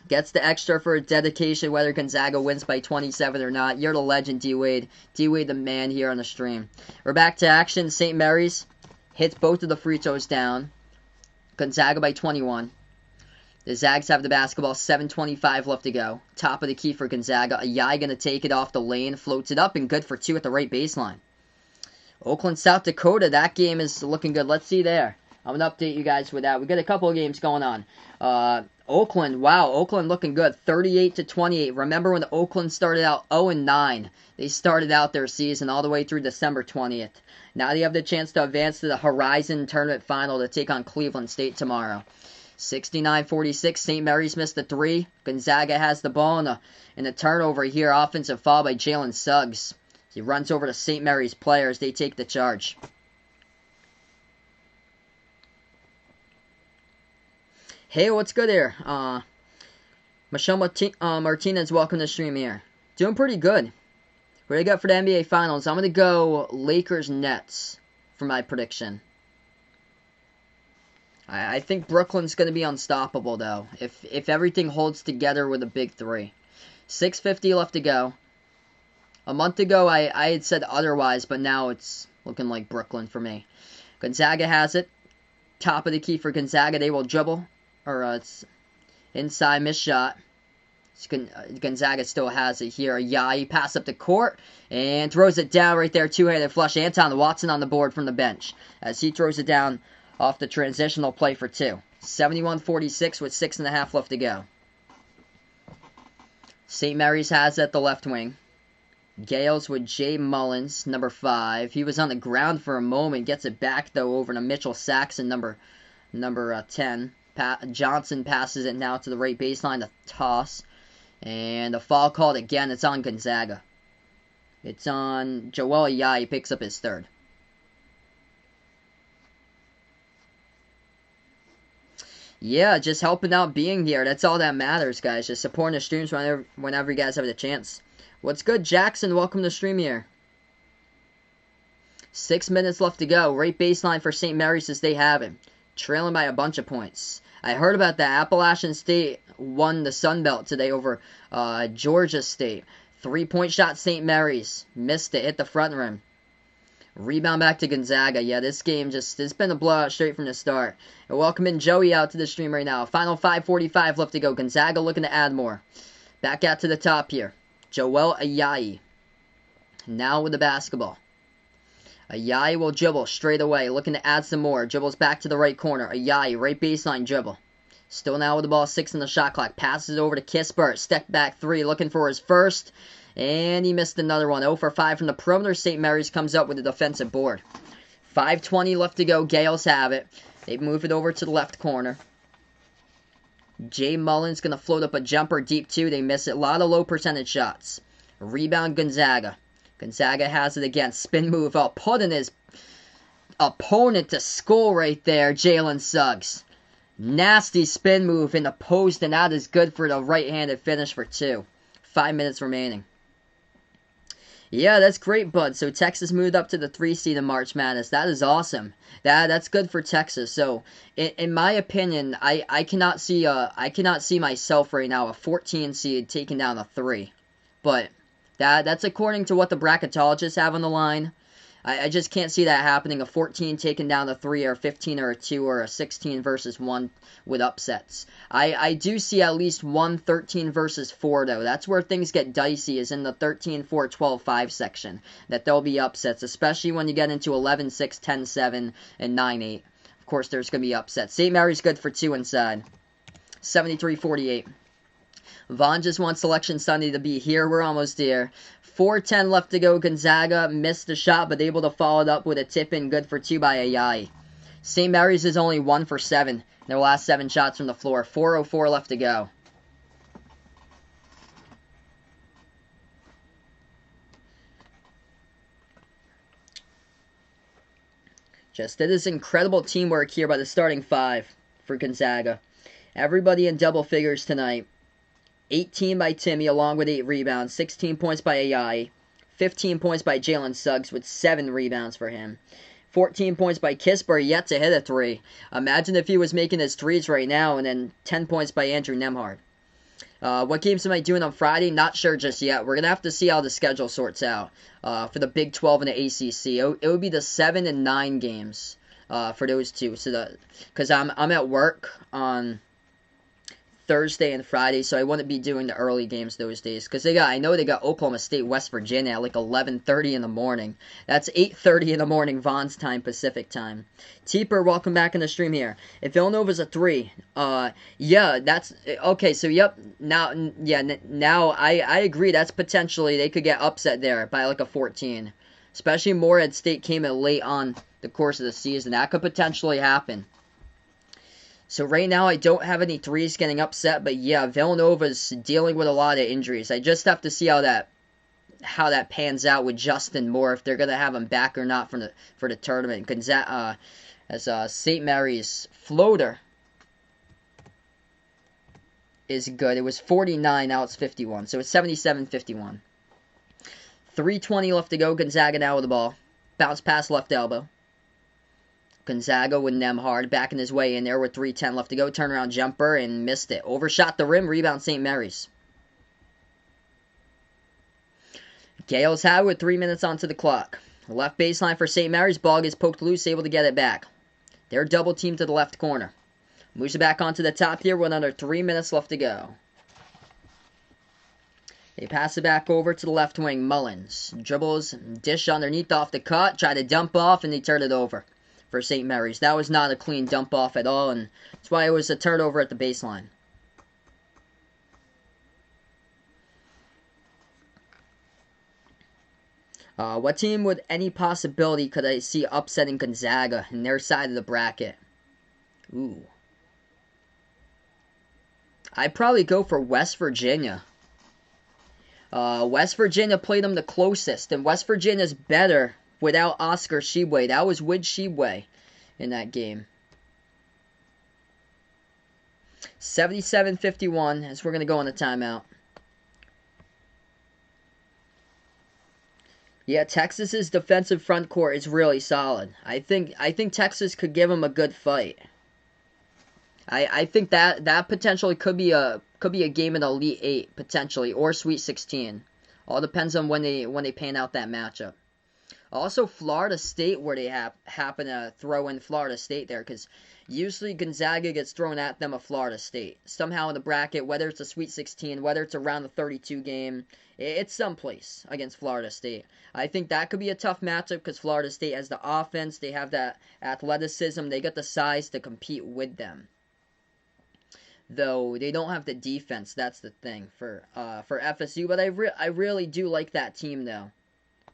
Gets the extra for a dedication, whether Gonzaga wins by 27 or not. You're the legend, D-Wade. D-Wade the man here on the stream. We're back to action. St. Mary's hits both of the free throws down. Gonzaga by 21. The Zags have the basketball. 7:25 left to go. Top of the key for Gonzaga. Ayai going to take it off the lane. Floats it up and good for two at the right baseline. Oakland, South Dakota. That game is looking good. Let's see there. I'm going to update you guys with that. We got a couple of games going on. Oakland, wow, Oakland looking good, 38-28. Remember when the Oakland started out 0-9? They started out their season all the way through December 20th. Now they have the chance to advance to the Horizon Tournament Final to take on Cleveland State tomorrow. 69-46, St. Mary's missed the three. Gonzaga has the ball in a turnover here. Offensive foul by Jalen Suggs. He runs over to St. Mary's players. They take the charge. Hey, what's good here? Michelle Martinez, welcome to the stream here. Doing pretty good. What do I got for the NBA Finals? I'm going to go Lakers-Nets for my prediction. I think Brooklyn's going to be unstoppable, though, if everything holds together with a big three. 6:50 left to go. A month ago, I had said otherwise, but now it's looking like Brooklyn for me. Gonzaga has it. Top of the key for Gonzaga. They will dribble. It's inside, missed shot. Gonzaga still has it here. Ayai pass up the court and throws it down right there. Two-handed flush. Anton Watson on the board from the bench as he throws it down off the transitional play for two. 71-46 with 6.5 left to go. St. Mary's has it at the left wing. Gaels with Jay Mullins, number 5. He was on the ground for a moment. Gets it back, though, over to Mitchell Saxon, number 10. Johnson passes it now to the right baseline to toss. And a foul called again. It's on Gonzaga. It's on Joel Ayai. He picks up his third. Yeah, just helping out being here. That's all that matters, guys. Just supporting the streams whenever you guys have the chance. What's good, Jackson? Welcome to the stream here. 6 minutes left to go. Right baseline for St. Mary's as they have it. Trailing by a bunch of points. I heard about that. Appalachian State won the Sun Belt today over Georgia State. 3-point shot, St. Mary's. Missed it. Hit the front rim. Rebound back to Gonzaga. Yeah, this game it's been a blowout straight from the start. And welcome in Joey out to the stream right now. Final 5:45 left to go. Gonzaga looking to add more. Back out to the top here. Joel Ayai. Now with the basketball. Ayai will dribble straight away, looking to add some more. Dribbles back to the right corner. Ayai, right baseline dribble. Still now with the ball, 6 in the shot clock. Passes over to Kispert. Step back 3, looking for his first. And he missed another one. 0 for 5 from the perimeter. St. Mary's comes up with a defensive board. 5:20 left to go. Gaels have it. They move it over to the left corner. Jay Mullins going to float up a jumper deep too. They miss it. A lot of low percentage shots. Rebound Gonzaga. Gonzaga has it again. Spin move up. Putting his opponent to school right there. Jalen Suggs. Nasty spin move in the post, and that is good for the right-handed finish for 2. 5 minutes remaining. Yeah, that's great, bud. So Texas moved up to the 3 seed in March Madness. That is awesome. That's good for Texas. So, in my opinion, I cannot see myself right now a 14 seed taking down a 3. But that's according to what the bracketologists have on the line. I just can't see that happening. A 14 taking down a 3, or a 15 or a 2, or a 16 versus 1 with upsets. I do see at least one 13 versus 4, though. That's where things get dicey, is in the 13, 4, 12, 5 section. That there'll be upsets, especially when you get into 11, 6, 10, 7, and 9, 8. Of course, there's going to be upsets. St. Mary's good for 2 inside. 73-48. Vaughn just wants Selection Sunday to be here. We're almost there. 4:10 left to go. Gonzaga missed the shot, but able to follow it up with a tip-in. Good for 2 by Ayai. St. Mary's is only 1 for 7 in their last 7 shots from the floor. 4:04 left to go. Just it is incredible teamwork here by the starting five for Gonzaga. Everybody in double figures tonight. 18 by Timmy along with 8 rebounds. 16 points by AI. 15 points by Jalen Suggs with 7 rebounds for him. 14 points by Kisper, yet to hit a 3. Imagine if he was making his 3s right now. And then 10 points by Andrew Nemhard. What games am I doing on Friday? Not sure just yet. We're going to have to see how the schedule sorts out for the Big 12 and the ACC. It would be the 7 and 9 games for those two. So because I'm at work on Thursday and Friday, so I wouldn't be doing the early games those days. Because I know they got Oklahoma State, West Virginia at like 11:30 in the morning. That's 8:30 in the morning, Vaughn's time, Pacific time. Teeper, welcome back in the stream here. If Villanova's a 3, yeah, that's okay. So yep, now I agree. That's potentially they could get upset there by like a 14, especially Morehead State came in late on the course of the season. That could potentially happen. So right now I don't have any 3s getting upset, but yeah, Villanova's dealing with a lot of injuries. I just have to see how that pans out with Justin Moore, if they're gonna have him back or not for the tournament. Gonzaga, as St. Mary's floater is good. It was 49, now it's 51, so it's 77-51. 3:20 left to go. Gonzaga now with the ball. Bounce pass left elbow. Gonzaga with Nemhard backing his way in there with 3:10 left to go. Turnaround jumper and missed it. Overshot the rim. Rebound St. Mary's. Gaels have it with 3 minutes onto the clock. Left baseline for St. Mary's. Ball gets poked loose. Able to get it back. They're double teamed to the left corner. Moves it back onto the top here with under 3 minutes left to go. They pass it back over to the left wing. Mullins dribbles. Dish underneath off the cut. Try to dump off and they turn it over for St. Mary's. That was not a clean dump off at all, and that's why it was a turnover at the baseline. What team with any possibility could I see upsetting Gonzaga in their side of the bracket? Ooh. I'd probably go for West Virginia. West Virginia played them the closest, and West Virginia's better without Oscar Tshiebwe. That was with Tshiebwe in that game. 77-51 as we're going to go on the timeout. Yeah, Texas's defensive front court is really solid. I think Texas could give them a good fight. I think that potentially could be a game in the Elite 8 potentially, or Sweet 16. All depends on when they pan out that matchup. Also, Florida State, where they happen to throw in Florida State there, because usually Gonzaga gets thrown at them of Florida State. Somehow in the bracket, whether it's a Sweet 16, whether it's around the 32 game, it's someplace against Florida State. I think that could be a tough matchup because Florida State has the offense, they have that athleticism, they got the size to compete with them. Though they don't have the defense, that's the thing for FSU. But I really do like that team though.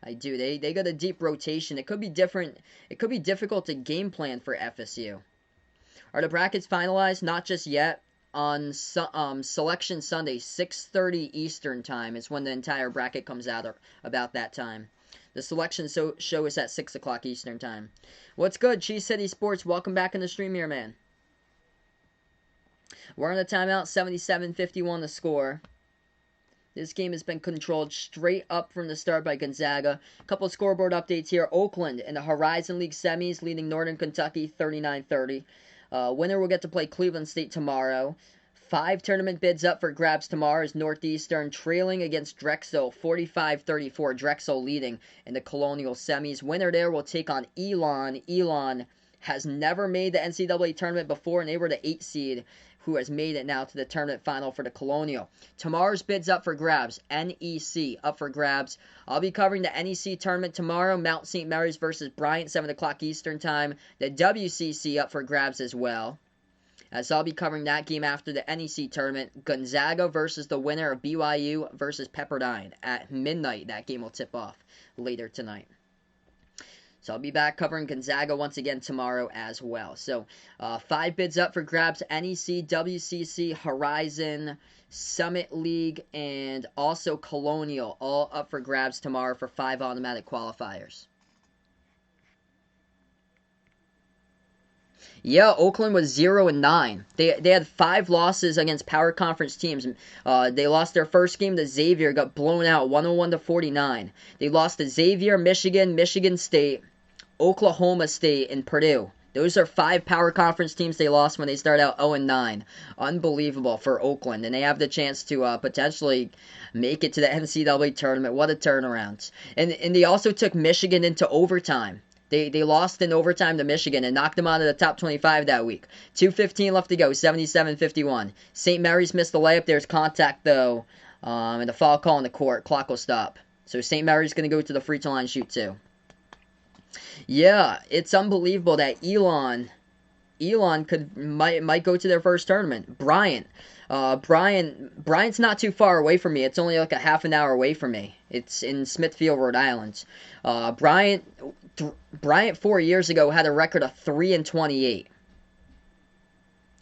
I do. They got a deep rotation. It could be different. It could be difficult to game plan for FSU. Are the brackets finalized? Not just yet. On Selection Sunday, 6:30 Eastern time is when the entire bracket comes out about that time. The selection show is at 6 o'clock Eastern time. What's good, Cheese City Sports? Welcome back in the stream here, man. We're on the timeout. 77-51 the score. This game has been controlled straight up from the start by Gonzaga. A couple of scoreboard updates here. Oakland in the Horizon League semis leading Northern Kentucky 39-30. Winner will get to play Cleveland State tomorrow. 5 tournament bids up for grabs tomorrow as Northeastern trailing against Drexel 45-34. Drexel leading in the Colonial semis. Winner there will take on Elon. Elon has never made the NCAA tournament before, and they were the 8 seed who has made it now to the tournament final for the Colonial. Tomorrow's bids up for grabs. NEC up for grabs. I'll be covering the NEC tournament tomorrow. Mount St. Mary's versus Bryant, 7 o'clock Eastern time. The WCC up for grabs as well, as I'll be covering that game after the NEC tournament. Gonzaga versus the winner of BYU versus Pepperdine at midnight. That game will tip off later tonight. So I'll be back covering Gonzaga once again tomorrow as well. So 5 bids up for grabs. NEC, WCC, Horizon, Summit League, and also Colonial. All up for grabs tomorrow for 5 automatic qualifiers. Yeah, Oakland was 0-9. They had 5 losses against power conference teams. They lost their first game to Xavier, got blown out 101-49. They lost to Xavier, Michigan, Michigan State, Oklahoma State, and Purdue. Those are 5 power conference teams they lost when they started out 0-9. Unbelievable for Oakland, and they have the chance to potentially make it to the NCAA tournament. What a turnaround! And they also took Michigan into overtime. They lost in overtime to Michigan and knocked them out of the top 25 that week. 2:15 left to go, 77-51. St. Mary's missed the layup. There's contact, though, and a foul call on the court. Clock will stop. So St. Mary's going to go to the free throw line shoot, too. Yeah, it's unbelievable that Elon might go to their first tournament. Bryant's not too far away from me. It's only like a half an hour away from me. It's in Smithfield, Rhode Island. Bryant 4 years ago had a record of 3-28.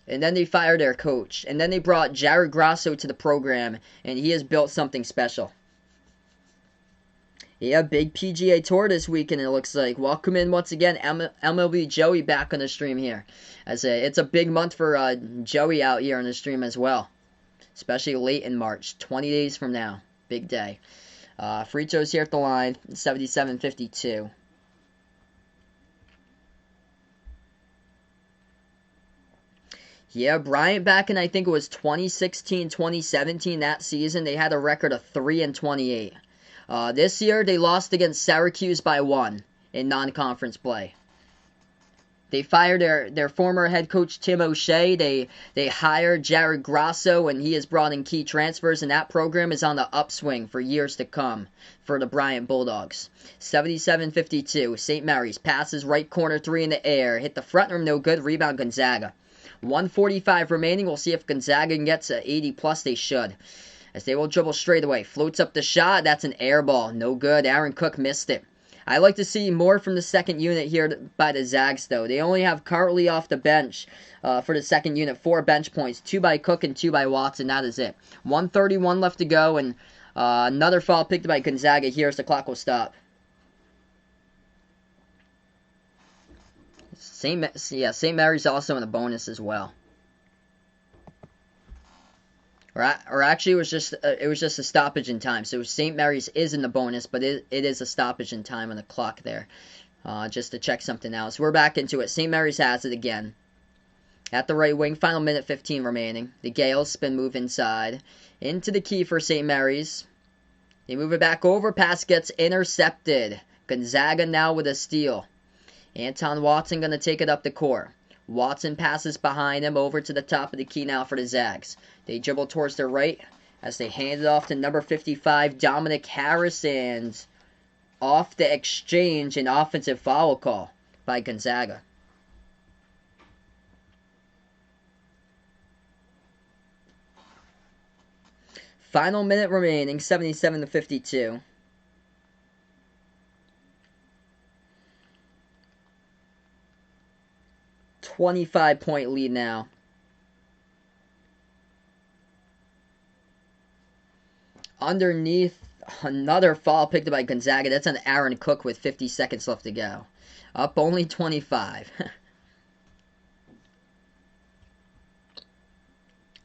And then they fired their coach. And then they brought Jared Grasso to the program, and he has built something special. Yeah, big PGA Tour this weekend, it looks like. Welcome in once again, MLB Joey back on the stream here. It's a big month for Joey out here on the stream as well. Especially late in March, 20 days from now. Big day. Free throws here at the line, 77-52. Yeah, Bryant back in, I think it was 2016, 2017, that season, they had a record of 3-28. This year, they lost against Syracuse by 1 in non-conference play. They fired their former head coach, Tim O'Shea. They hired Jared Grasso, and he has brought in key transfers, and that program is on the upswing for years to come for the Bryant Bulldogs. 77-52, St. Mary's passes right corner 3 in the air. Hit the front rim, no good. Rebound, Gonzaga. 1:45 remaining. We'll see if Gonzaga can get to 80+. They should. As they will dribble straight away. Floats up the shot. That's an air ball. No good. Aaron Cook missed it. I like to see more from the second unit here by the Zags, though. They only have Cartley off the bench for the second unit. 4 bench points. 2 by Cook and 2 by Watson. That is it. 1:31 left to go. And another foul picked by Gonzaga here as the clock will stop. St. Mary's also in a bonus as well. Or actually, it was just a stoppage in time. So St. Mary's is in the bonus, but it is a stoppage in time on the clock there, just to check something out. So we're back into it. St. Mary's has it again. At the right wing, final minute 15 remaining. The Gaels spin move inside. Into the key for St. Mary's. They move it back over. Pass gets intercepted. Gonzaga now with a steal. Anton Watson going to take it up the court. Watson passes behind him over to the top of the key now for the Zags. They dribble towards their right as they hand it off to number 55, Dominic Harrison. Off the exchange, an offensive foul call by Gonzaga. Final minute remaining, 77-52. .25 lead now. Underneath, another foul picked up by Gonzaga. That's on Aaron Cook with 50 seconds left to go. Up only 25.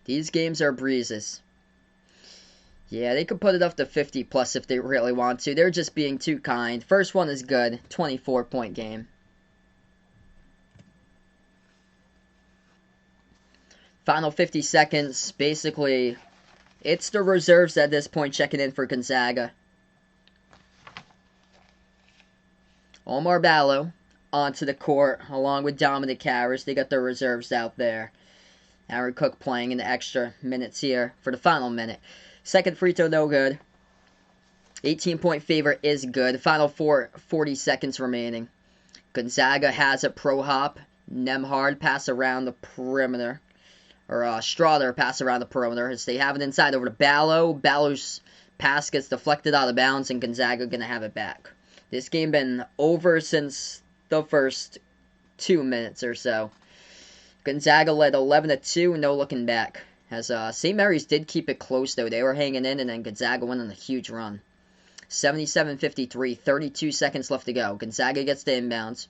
These games are breezes. Yeah, they could put it up to 50+ if they really want to. They're just being too kind. First one is good. 24-point game. Final 50 seconds. Basically, it's the reserves at this point checking in for Gonzaga. Omar Ballo onto the court along with Dominic Harris. They got their reserves out there. Aaron Cook playing in the extra minutes here for the final minute. Second free throw, no good. 18-point favorite is good. Final 40 seconds remaining. Gonzaga has a pro hop. Nemhard pass around the perimeter. Or Strother pass around the perimeter as they have it inside over to Ballo. Ballo's pass gets deflected out of bounds, and Gonzaga going to have it back. This game been over since the first 2 minutes or so. Gonzaga led 11-2, no looking back. As St. Mary's did keep it close, though. They were hanging in, and then Gonzaga went on a huge run. 77-53, 32 seconds left to go. Gonzaga gets the inbounds.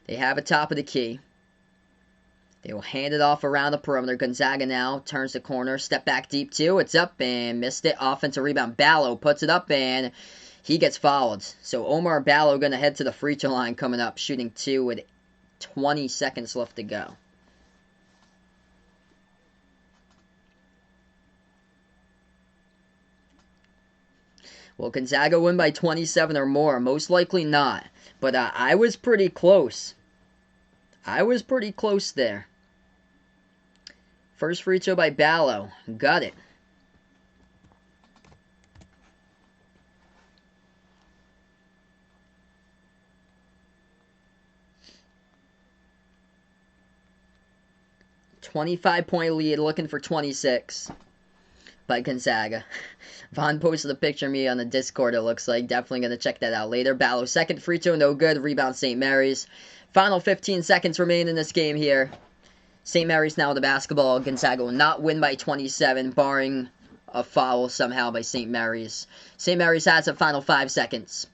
They have it top of the key. They will hand it off around the perimeter. Gonzaga now turns the corner. Step back deep, too. It's up and missed it. Offensive rebound. Ballo puts it up and he gets fouled. So Omar Ballo going to head to the free throw line coming up, shooting 2 with 20 seconds left to go. Will Gonzaga win by 27 or more? Most likely not. But I was pretty close. I was pretty close there. First free throw by Ballo. Got it. .25 lead, looking for 26 by Gonzaga. Vaughn posted a picture of me on the Discord, it looks like. Definitely going to check that out later. Ballo, second free throw, no good. Rebound, St. Mary's. Final 15 seconds remain in this game here. St. Mary's now with the basketball. Gonzaga will not win by 27, barring a foul somehow by St. Mary's. St. Mary's has the final 5 seconds.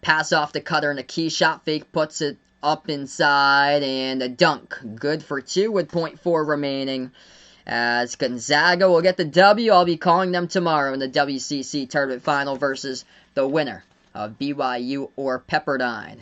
Pass off the cutter and a key shot fake. Puts it up inside and a dunk. Good for 2 with .4 remaining. As Gonzaga will get the W. I'll be calling them tomorrow in the WCC tournament final versus the winner of BYU or Pepperdine.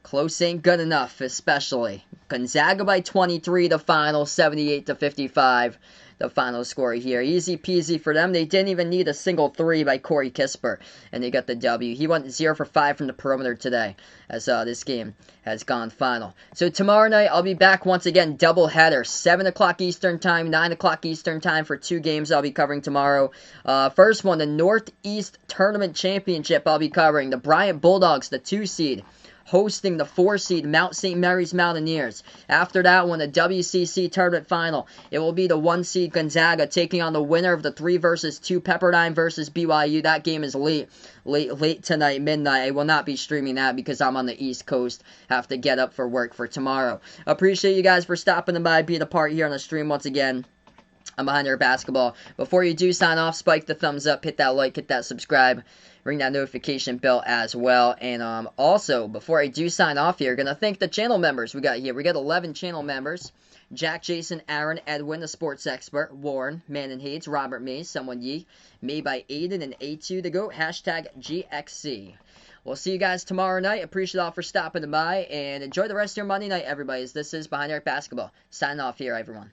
Close ain't good enough, especially. Gonzaga by 23, the final, 78-55. The final score here. Easy peasy for them. They didn't even need a single 3 by Corey Kisper, and they got the W. He went 0 for 5 from the perimeter today, as this game has gone final. So tomorrow night, I'll be back once again, double header. 7 o'clock Eastern Time, 9 o'clock Eastern Time for 2 games I'll be covering tomorrow. First one, the Northeast Tournament Championship I'll be covering. The Bryant Bulldogs, the 2 seed, hosting the 4 seed Mount St. Mary's Mountaineers. After that one, the WCC tournament final, it will be the 1 seed Gonzaga taking on the winner of the 3 versus 2 Pepperdine versus BYU. That game is late tonight, midnight. I will not be streaming that because I'm on the East Coast. Have to get up for work for tomorrow. Appreciate you guys for stopping by, being a part here on the stream once again. I'm Behind Your Basketball. Before you do sign off, spike the thumbs up, hit that like, hit that subscribe, ring that notification bell as well. And also, before I do sign off here, gonna thank the channel members we got here. We got 11 channel members. Jack, Jason, Aaron, Edwin, the sports expert, Warren, Man and Hates, Robert Mays, Someone Ye, made by Aiden and A2 the GOAT, hashtag GXC. We'll see you guys tomorrow night. Appreciate all for stopping by, and enjoy the rest of your Monday night, everybody. This is Behind Your Basketball. Signing off here, everyone.